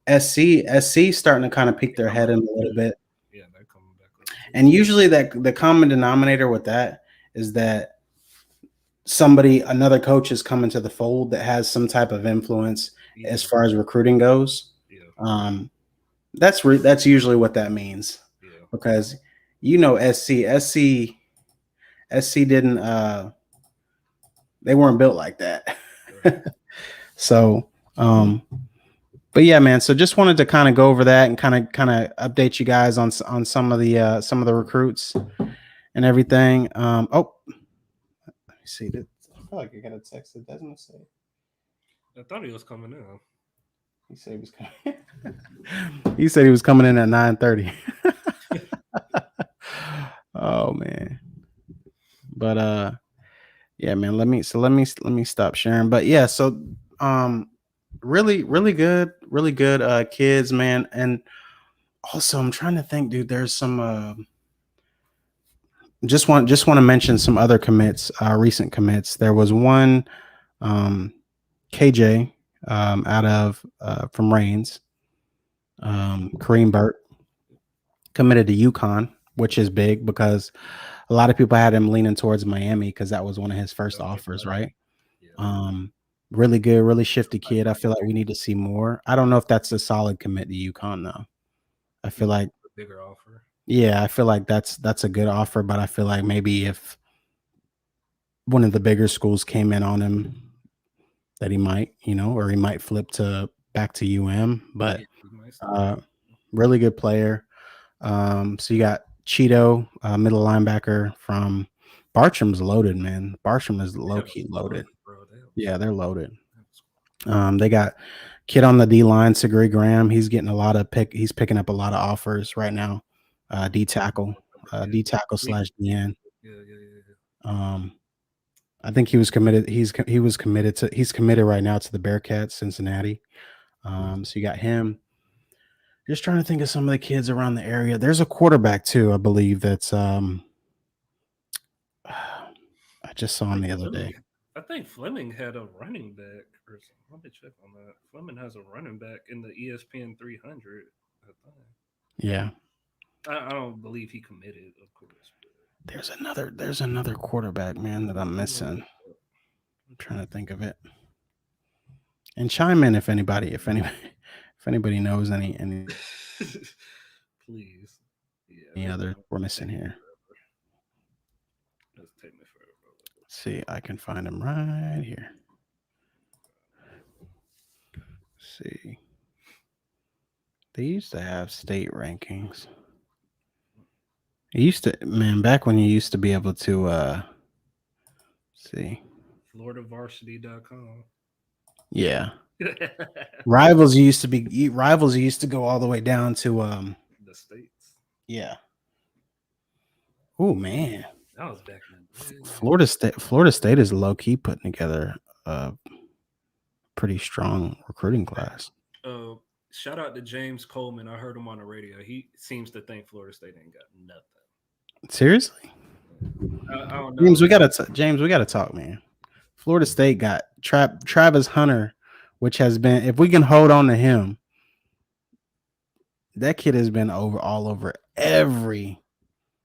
SC starting to kind of peek their head in a little bit. Yeah, they're coming back up. And usually that the common denominator with that is that another coach is coming to the fold that has some type of influence as far as recruiting goes. That's usually what that means. Because SC didn't they weren't built like that. So but yeah, man. So just wanted to kind of go over that and kind of update you guys on some of the recruits and everything. Oh, let me see. I feel like I got a text. It doesn't say. I thought he was coming in. He said he was coming. He said he was coming in at 9:30. Oh man. But yeah, man. Let me stop sharing. But yeah, so really good kids, man. And also I'm trying to think, dude, there's some just want to mention some other commits, recent commits. There was one KJ out of from Reigns, Kareem Burke committed to Uconn, which is big because a lot of people had him leaning towards Miami because that was one of his first offers, right? Really good, really shifty kid. I feel like we need to see more. I don't know if that's a solid commit to Uconn though. I feel like a bigger offer. Yeah, I feel like that's a good offer, but I feel like maybe if one of the bigger schools came in on him, that he might, or he might flip back to But really good player. So you got Cheeto, middle linebacker from Bartram's loaded, man. Bartram is low key loaded. Yeah, they're loaded. They got kid on the D line, Segre Graham. He's getting he's picking up a lot of offers right now. D tackle / DN. I think he was committed. He's committed right now to the Bearcats, Cincinnati. So you got him. Just trying to think of some of the kids around the area. There's a quarterback too, I believe. That's I just saw him the other day. I think Fleming had a running back or something. Let me check on that. Fleming has a running back in the ESPN 300. Yeah. I don't believe he committed, of course. There's another quarterback, man, that I'm missing. I'm trying to think of it. And chime in if anybody knows any please. Yeah. Any other we're missing here. Let's take me forever. Let's see, I can find him right here. Let's see. They used to have state rankings. It used to, man, back when you used to be able to see. FloridaVarsity.com. Yeah. Rivals used to go all the way down to the states. Yeah. Oh man. That was back in Florida State is low key putting together a pretty strong recruiting class. Shout out to James Coleman. I heard him on the radio. He seems to think Florida State ain't got nothing. Seriously? I don't know. James, we gotta talk, man. Florida State got Travis Hunter, which has been, if we can hold on to him, that kid has been all over every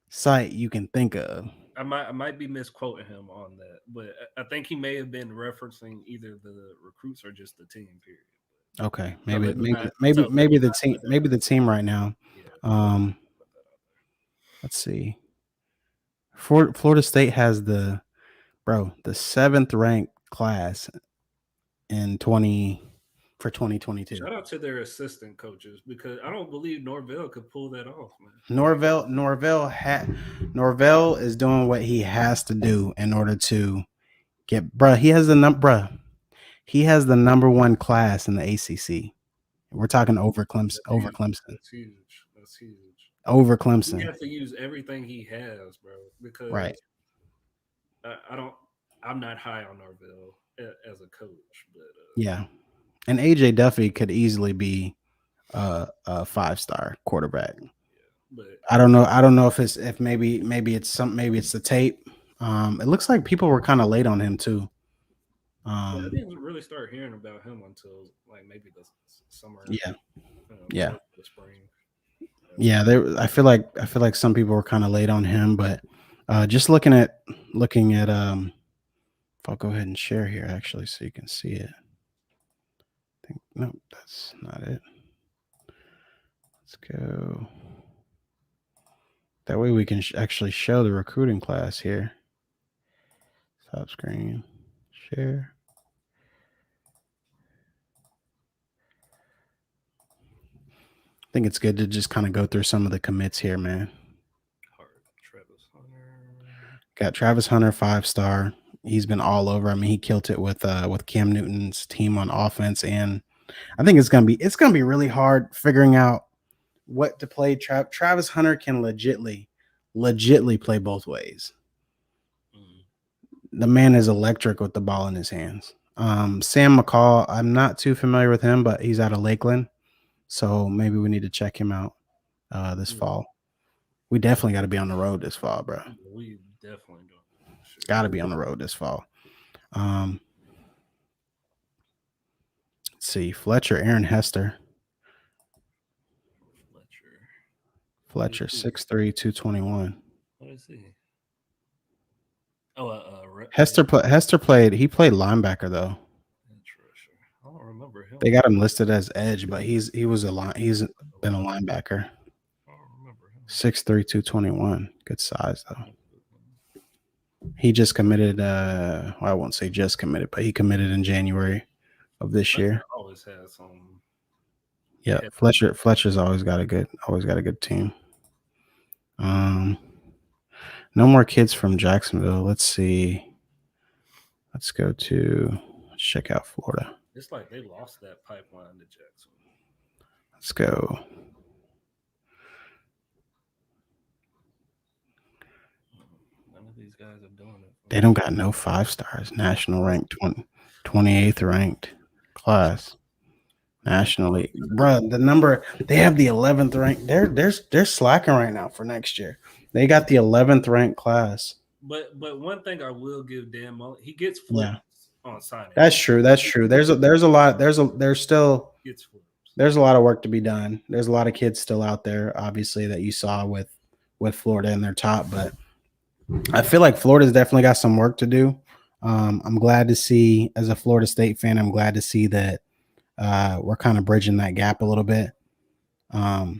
site you can think of. I might be misquoting him on that, but I think he may have been referencing either the recruits or just the team. Period. Okay, maybe the team right now. Let's see. Florida State has the 7th ranked class in 2022. Shout out to their assistant coaches because I don't believe Norvell could pull that off, man. Norvell is doing what he has to do in order to get He has the number 1 class in the ACC. We're talking over Clemson. That's huge. over He Clemson. has to use everything he has, bro. Right. Because I don't. I'm not high on Norvell as a coach, but Yeah. And AJ Duffy could easily be a 5-star quarterback. yeah. But I don't know. I don't know if it's if maybe it's the tape. It looks like people were kind of late on him too. yeah, I Um, didn't really start hearing about him until like maybe the summer, yeah, yeah, towards the spring. Yeah. yeah. There, I feel like some people were kind of late on him, but just looking at if I'll go ahead and share here actually, so you can see it. Think no, that's not it. Let's go. That way we can actually show the recruiting class here. Stop screen, share. I think it's good to just kind of go through some of the commits here, man. Hard. Travis Hunter. Got Travis Hunter, 5-star. He's been all over. I mean, he killed it with Cam Newton's team on offense, and I think it's gonna be really hard figuring out what to play. Travis Hunter can legitly play both ways. Mm. The man is electric with the ball in his hands. Sam McCall, I'm not too familiar with him, but he's out of Lakeland, so maybe we need to check him out this Yeah. fall. We definitely got to be on the road this fall, bro. We definitely doing that shit. Got to be on the road this fall. Um, let's see, Fletcher, Aaron Hester, Fletcher. What is Fletcher, he? 6'3", 221. What is he? Oh, Hester played. He played linebacker though. Interesting. I don't remember him. They got him listed as edge, but he was a line. He's been a I linebacker. don't remember him. 6'3", 221. Good size though. He just committed. Well, I won't say just committed, but he committed in January of this Fletcher year. always has some. Yeah, Fletcher's always got a good team. Um, no more kids from Jacksonville. Let's see. Let's go to let's check out Florida. It's like they lost that pipeline to Jackson. Let's go. None of these guys are doing it. They don't got no 5-stars. National ranked 28th ranked class. Nationally, bro. The number they have the 11th rank. They're slacking right now for next year. They got the 11th ranked class. But one thing I will give Dan Mullen, he gets Yeah, flips on signing. that's true. That's true. Gets flips. There's a lot of work to be done. There's a lot of kids still out there, obviously, that you saw with Florida in their top, but I feel like Florida's definitely got some work to do. I'm glad to see, as a Florida State fan, I'm glad to see that we're kind of bridging that gap a little bit. But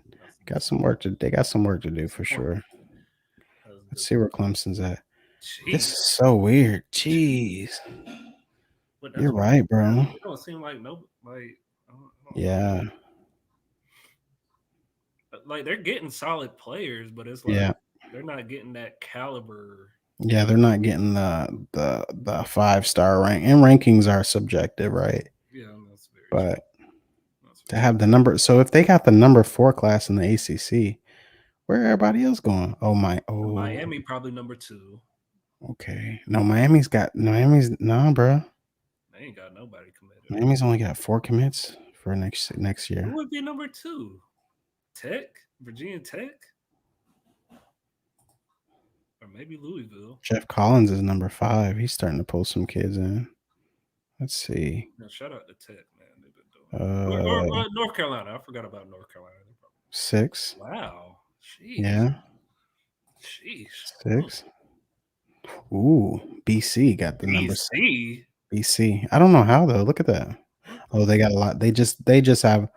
they got some work to do for sure. Let's see where Clemson's at. Jeez. This is so weird. Jeez. You're right, bro. It don't seem like no like. I don't Yeah. like they're getting solid players, but it's like Yeah. they're not getting that caliber. Yeah, they're not getting the 5-star rank, and rankings are subjective, right? Yeah, that's very But that's to have the number, so if they got the number 4 class in the ACC, where everybody else going? Oh my, oh Miami probably number 2. okay. No, Miami's nah, bro. They ain't got nobody committed. Miami's only got 4 commits for next Who year. would be number 2? Tech, Virginia Tech, or maybe Louisville. Jeff Collins is number 5. He's starting to pull some kids in. Let's see. Now, shout out to Tech, man. They've been doing or North Carolina. I forgot about North Carolina. 6. Wow. Jeez. Yeah. Sheesh. 6. Ooh, BC got the number 6. BC. BC. I don't know how though. Look at that. Oh, they got a lot. They just have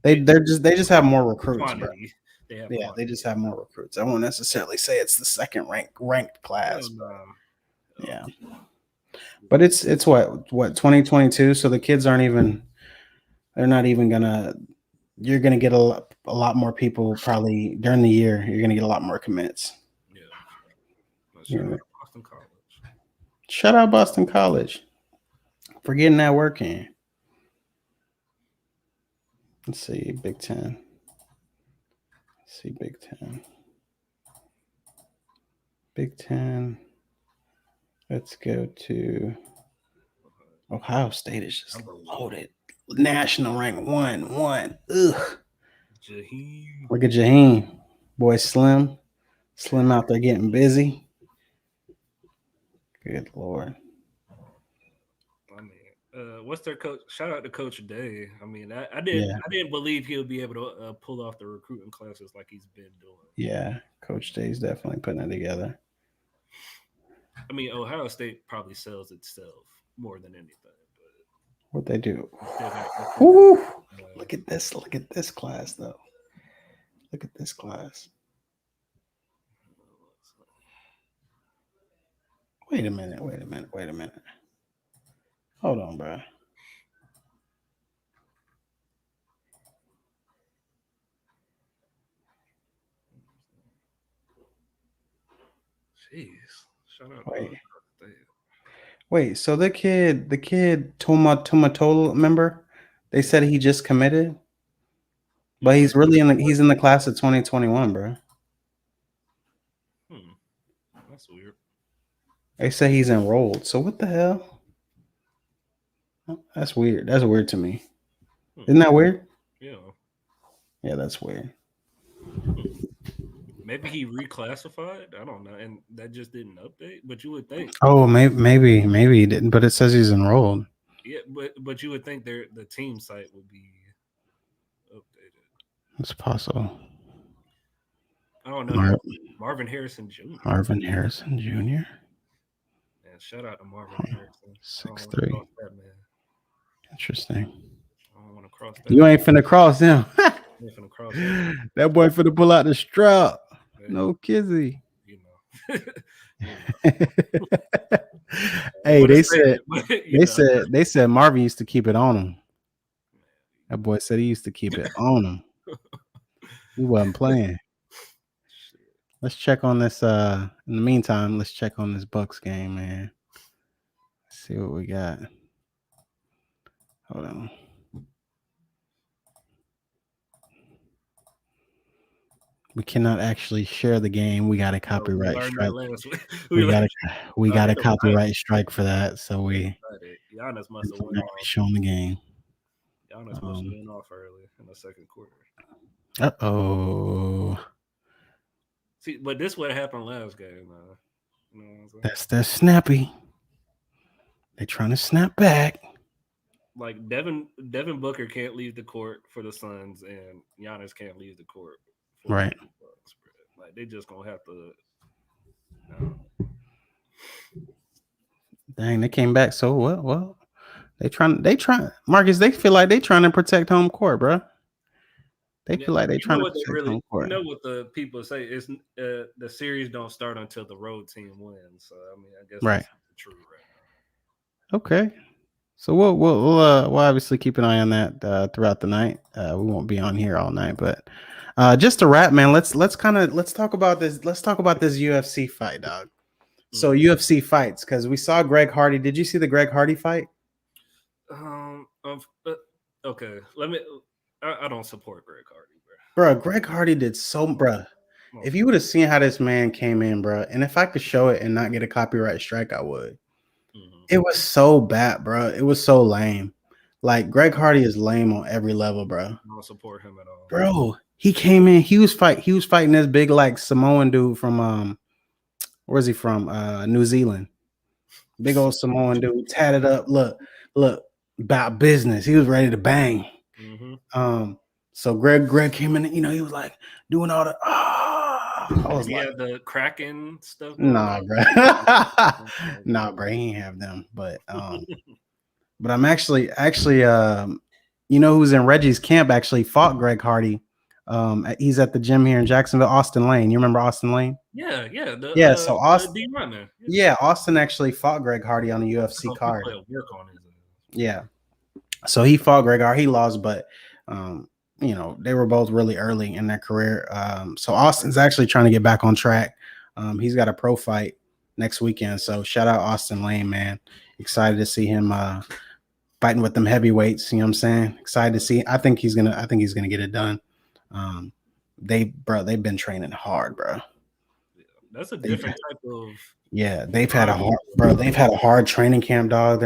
they just have more recruits, bro. Quantity. Yeah, quantity. they just have more recruits. I won't necessarily say it's the second ranked class. Yeah. But it's what 2022, so the kids aren't even they're not even gonna you're gonna get a lot more people probably during the year. You're gonna get a lot more commits. Yeah. Shout out Boston College. Shout out Boston College for getting that work in. Let's see, Big Ten. Let's see, Big Ten. Big Ten. Let's go to Ohio State is just loaded. National rank 1. Ugh. Jaheim. Look at Jaheim. Boy, Slim. Slim out there getting busy. Good Lord. I mean, what's their coach? Shout out to Coach Day. I mean, I didn't believe he'll be able to pull off the recruiting classes like he's been doing. Yeah, Coach Day's definitely putting it together. I mean, Ohio State probably sells itself more than anything. But what they do? Look at this! Look at this class, though. Look at this class. Wait a minute. Hold on, bro. Jeez. Shout out Wait, so the kid Tomatola, remember? They said he just committed? But he's really in the class of 2021, bro. That's weird. They say he's enrolled. So what the hell? That's weird. That's weird to me. Isn't that weird? Yeah. Yeah, that's weird. Maybe he reclassified. I don't know, and that just didn't update. But you would think. Oh, maybe he didn't. But it says he's enrolled. Yeah, but you would think the team site would be updated. It's possible. I don't know. Marvin Harrison Jr. Marvin Harrison Jr. Yeah, shout out to Marvin Harrison. 6'3". Interesting. I don't want to cross that. You ain't finna cross him. Finna cross that. That boy finna pull out the strap. No kizzy. You know. Hey, they said Marvin used to keep it on him. That boy said he used to keep it on him. He wasn't playing. Let's check on this. In the meantime, let's check on this Bucks game, man. Let's see what we got. Hold on. We cannot actually share the game. We got a copyright strike. We got a copyright strike for that. So Giannis must have went off. Showing the game. Giannis must have went off early in the second quarter. See, but this what happened last game. You know what I'm saying? That's snappy. They're trying to snap back. Like Devin Booker can't leave the court for the Suns, and Giannis can't leave the court. Right. Like they just gonna have to. Dang, they came back so well. Well, they trying. Marcus, they feel like they trying to protect home court, bro. They feel like they trying to protect home court. You know what the people say is the series don't start until the road team wins. So I mean, I guess that's true right now. Okay. So we'll obviously keep an eye on that throughout the night. We won't be on here all night, but just to wrap, man, let's talk about this. Let's talk about this UFC fight, dog. So UFC fights, because we saw Greg Hardy. Did you see the Greg Hardy fight? Okay. I don't support Greg Hardy, bro. Greg Hardy did so, bro. If you would have seen how this man came in, bro, and if I could show it and not get a copyright strike, I would. It was so bad, bro. It was so lame. Like Greg Hardy is lame on every level, bro. I don't support him at all, bro. He came in. He was fighting this big like Samoan dude from where's he from? New Zealand. Big old Samoan dude, tatted up. Look, about business. He was ready to bang. So Greg came in. You know, he was like doing all the. The Kraken stuff. Nah, bro. Nah, bro. He ain't have them. But but I'm actually you know who's in Reggie's camp actually fought Greg Hardy. He's at the gym here in Jacksonville, Austin Lane. You remember Austin Lane? Yeah. So Austin, Austin actually fought Greg Hardy on the UFC card. Yeah. So he fought Greg Hardy. He lost, but you know, they were both really early in their career. So Austin's actually trying to get back on track. He's got a pro fight next weekend. So shout out Austin Lane, man. Excited to see him fighting with them heavyweights. You know what I'm saying? Excited to see. I think he's gonna get it done. Um, they've been training hard, bro. Yeah. That's a They've different type of Yeah, they've had a grind. hard bro. They've had a hard training camp, dog.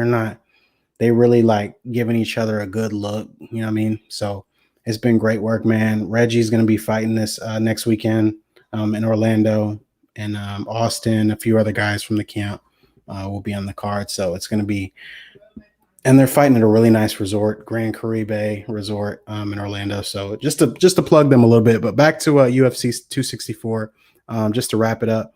They really like giving each other a good look. You know what I mean? So it's been great work, man. Reggie's gonna be fighting this next weekend in Orlando, and Austin. A few other guys from the camp will be on the card. So it's gonna be, and they're fighting at a really nice resort, Grand Caribe Resort in Orlando. So just to plug them a little bit, but back to UFC 264, just to wrap it up.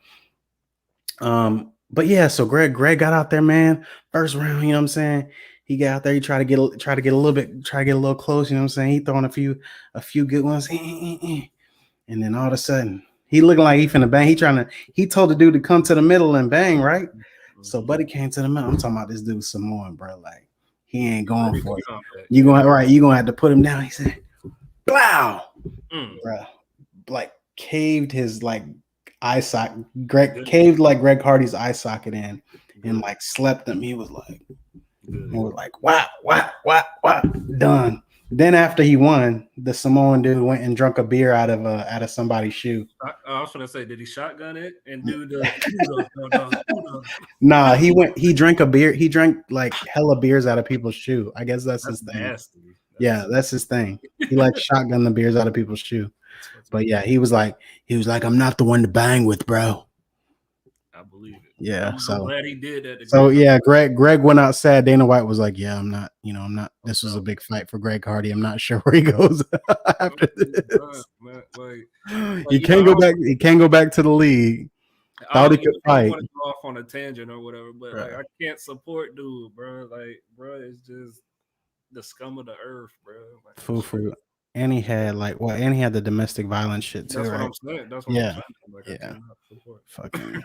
But yeah, so Greg got out there, man. First round, you know what I'm saying? He got out there, he tried to get a little bit, try to get a little close, you know what I'm saying? He throwing a few good ones. And then all of a sudden, he looking like he finna bang. He told the dude to come to the middle and bang, right? So Buddy came to the middle. I'm talking about this dude Samoan, bro. Like, he ain't going for it. You gonna have to put him down. He said, "Blow," bro. Like caved his like eye socket. Caved like Greg Hardy's eye socket in, and like slept him. He was like, wow, done. Then after he won, the Samoan dude went and drunk a beer out of somebody's shoe. I was gonna say, did he shotgun it and do the? Nah, he drank a beer. He drank like hella beers out of people's shoe. I guess that's his thing. Nasty. That's his thing. He likes shotgun the beers out of people's shoe. But yeah, he was like, I'm not the one to bang with, bro. I believe it. Yeah, I'm glad he did that. So yeah, Greg went out sad. Dana White was like, yeah, I'm not. This was a big fight for Greg Hardy. I'm not sure where he goes after this. He can't go back. He can't go back to the league. Thought he could fight. Want to go off on a tangent or whatever, but like, I can't support dude, bro. Like, bro, it's just the scum of the earth, bro. Like, Foo. And he had the domestic violence shit too. That's right? What I'm saying. That's what I'm saying. Like, yeah. Fucking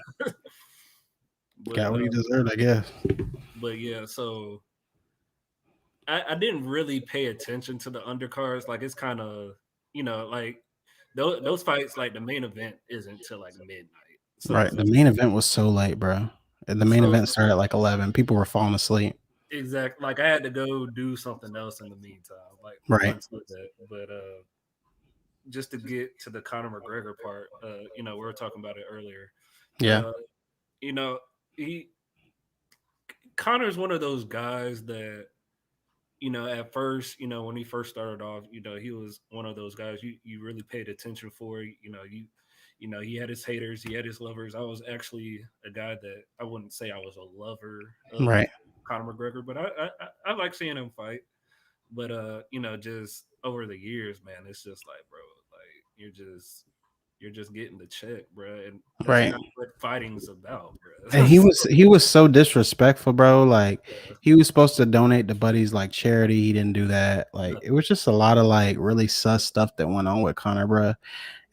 but, got what he deserved, I guess. But yeah, so I didn't really pay attention to the undercards. Like, it's kind of, like those fights, like the main event isn't till like midnight. So right. The main event was so late, bro. The main event started at like 11. People were falling asleep. Exactly. Like, I had to go do something else in the meantime. Like, right. But just to get to the Conor McGregor part, we were talking about it earlier. Yeah. Conor's one of those guys that, at first, when he first started off, he was one of those guys you really paid attention for. He had his haters, he had his lovers. I was actually a guy that I wouldn't say I was a lover of right. Conor McGregor, but I like seeing him fight. But just over the years, man, it's just like, bro, like you're just getting the check, bro, and that's not what fighting's about, bro. And he was so disrespectful, bro. Like, he was supposed to donate to Buddy's like charity. He didn't do that. Like, it was just a lot of like really sus stuff that went on with Conor, bro.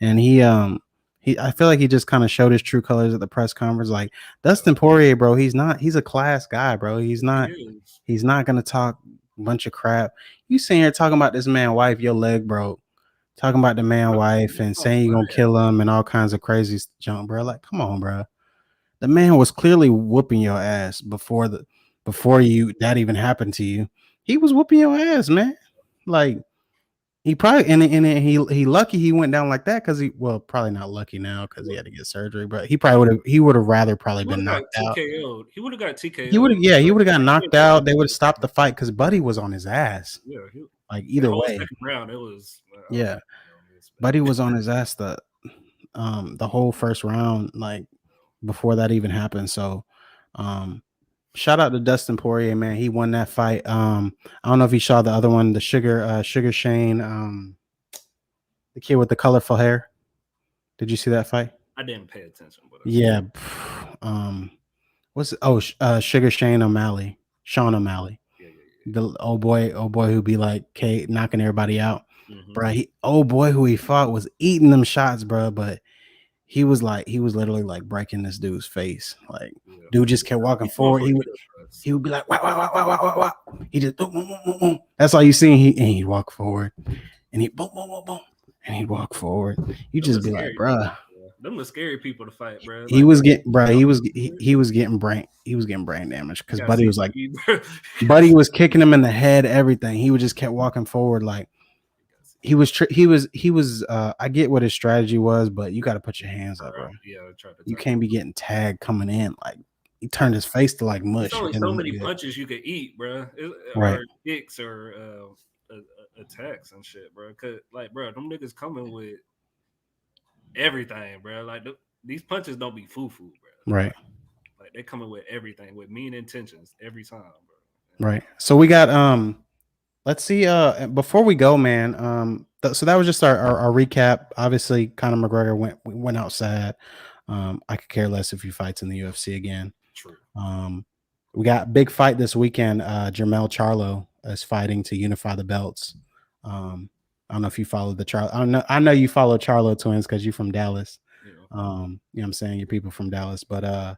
And I feel like he just kind of showed his true colors at the press conference. Like, Dustin Poirier, bro, he's a class guy, bro. He's not gonna talk a bunch of crap. You sitting here talking about this man wife, your leg broke, talking about the man wife and saying you're gonna kill him and all kinds of crazy junk, bro. Like, come on, bro. The man was clearly whooping your ass before that even happened to you. He was whooping your ass, man. Like, he probably he lucky he went down like that because probably not lucky now because he had to get surgery, but he would have rather probably been knocked out. He would have got TKO. He would have got knocked out. They would have stopped the fight because Buddy was on his ass. Yeah, like either way. Second round, it was Buddy was on his ass the whole first round, like before that even happened. So shout out to Dustin Poirier, man. He won that fight. I don't know if you saw the other one, the Sugar Shane, the kid with the colorful hair. Did you see that fight? I didn't pay attention. But yeah. Sugar Sean O'Malley. Yeah. The old boy who be like knocking everybody out. Bro, old boy who he fought was eating them shots, bro, but he was literally like breaking this dude's face. Like, dude just kept walking forward. He would be like, wow. He just boom. That's all you see. He'd walk forward, and he boom, and he'd walk forward. You just be like, bro, them the scary people to fight, bro. He Like, was getting, bro. He was getting brain damage you because gotta Buddy see was like, Biggie, bro. Buddy was kicking him in the head, everything. He would just kept walking forward like he was. I get what his strategy was, but you got to put your hands up, bro. Yeah, try to You turn. can't be getting tagged coming in. Like he turned his face to like It's mush. It only didn't so look many good. punches you could eat, bro, Right, or kicks or attacks and shit, bro. Cause like, bro, them niggas coming with everything, bro. Like these punches don't be foo foo, bro. right, Like they coming with everything, with mean intentions every time, bro. right. So we got let's see. Before we go, man. So that was just our recap. Obviously, Conor McGregor went outside. I could care less if he fights in the UFC again. True. We got big fight this weekend. Jermell Charlo is fighting to unify the belts. I don't know if you follow the Charlo. I know you follow Charlo twins because you're from Dallas. Yeah. You know what I'm saying? You're people from Dallas, but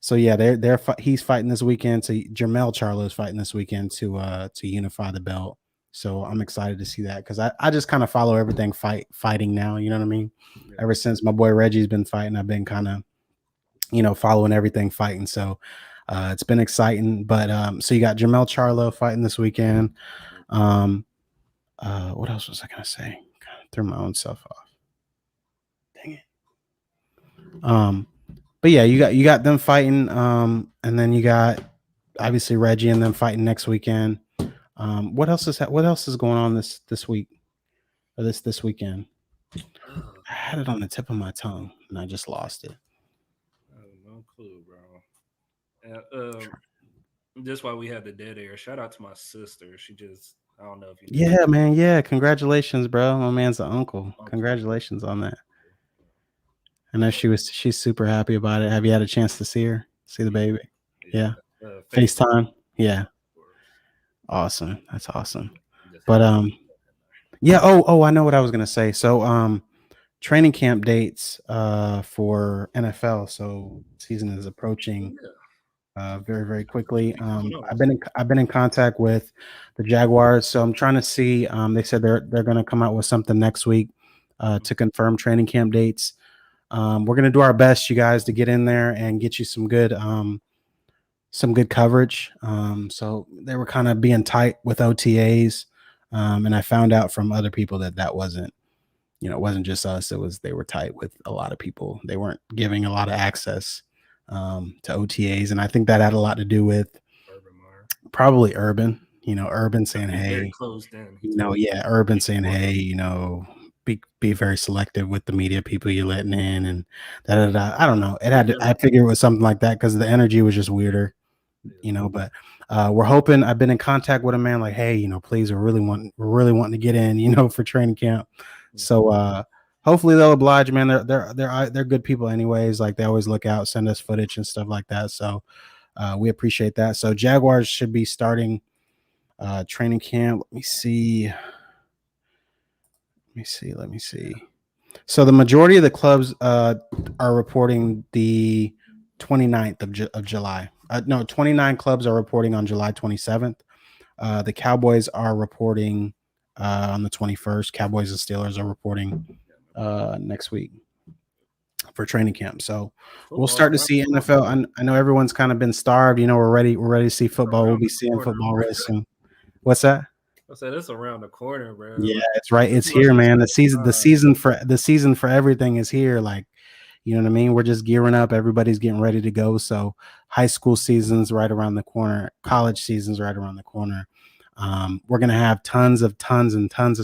so yeah, he's fighting this weekend. To Jermell Charlo is fighting this weekend to unify the belt. So I'm excited to see that because I just kind of follow everything fighting now. You know what I mean? Yeah. Ever since my boy Reggie's been fighting, I've been kind of following everything fighting. So it's been exciting. But so you got Jermell Charlo fighting this weekend. What else was I gonna say? Kind of threw my own self off. Dang it. But yeah, you got them fighting, and then you got obviously Reggie and them fighting next weekend. What else is going on this week or this weekend? I had it on the tip of my tongue and I just lost it. I have no clue, bro. Just while we had the dead air, shout out to my sister. She just, I don't know if you know. Yeah, man. Yeah, congratulations, bro. My man's the uncle. Congratulations on that. I know she's super happy about it. Have you had a chance to see the baby? Yeah. FaceTime. Yeah. Awesome. That's awesome. But yeah. Oh, I know what I was gonna say. So training camp dates for NFL. So season is approaching very, very quickly. I've been in contact with the Jaguars, so I'm trying to see. They said they're gonna come out with something next week to confirm training camp dates. We're gonna do our best, you guys, to get in there and get you some good coverage. So they were kind of being tight with OTAs, and I found out from other people that wasn't, it wasn't just us. They were tight with a lot of people. They weren't giving a lot of access to OTAs, and I think that had a lot to do with probably Urban. Urban saying, "Hey," Urban saying, "Hey," be very selective with the media people you're letting in, and I don't know. I figured it was something like that because the energy was just weirder, But we're hoping. I've been in contact with a man, like, hey, please, we're really wanting to get in, for training camp. So hopefully they'll oblige, man. They're good people, anyways. Like they always look out, send us footage and stuff like that. So we appreciate that. So Jaguars should be starting training camp. Let me see. So the majority of the clubs are reporting the 29th of July. No, 29 clubs are reporting on July 27th. The Cowboys are reporting on the 21st. Cowboys and Steelers are reporting next week for training camp. So we'll start to see NFL. I know everyone's kind of been starved. We're ready to see football. We'll be seeing football real soon. What's that? I said it's around the corner, bro. Yeah, it's right. It's here, man. The season for everything is here. Like, you know what I mean? We're just gearing up. Everybody's getting ready to go. So high school season's right around the corner. College season's right around the corner. We're going to have tons of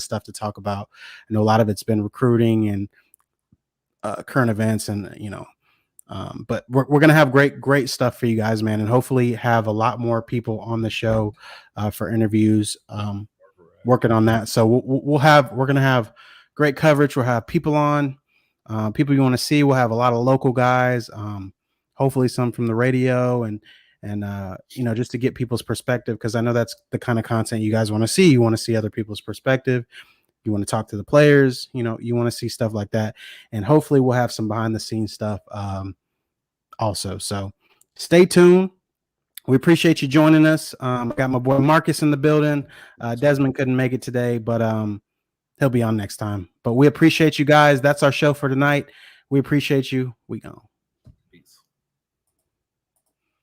stuff to talk about. I know a lot of it's been recruiting and current events and, but we're going to have great stuff for you guys, man. And hopefully have a lot more people on the show for interviews, working on that. So we're going to have great coverage. We'll have people on, people you want to see. We'll have a lot of local guys, hopefully some from the radio and just to get people's perspective. Cause I know that's the kind of content you guys want to see. You want to see other people's perspective. You want to talk to the players, you want to see stuff like that. And hopefully we'll have some behind the scenes stuff also. So stay tuned. We appreciate you joining us. I got my boy Marcus in the building. Desmond couldn't make it today, but he'll be on next time. But we appreciate you guys. That's our show for tonight. We appreciate you. We gone.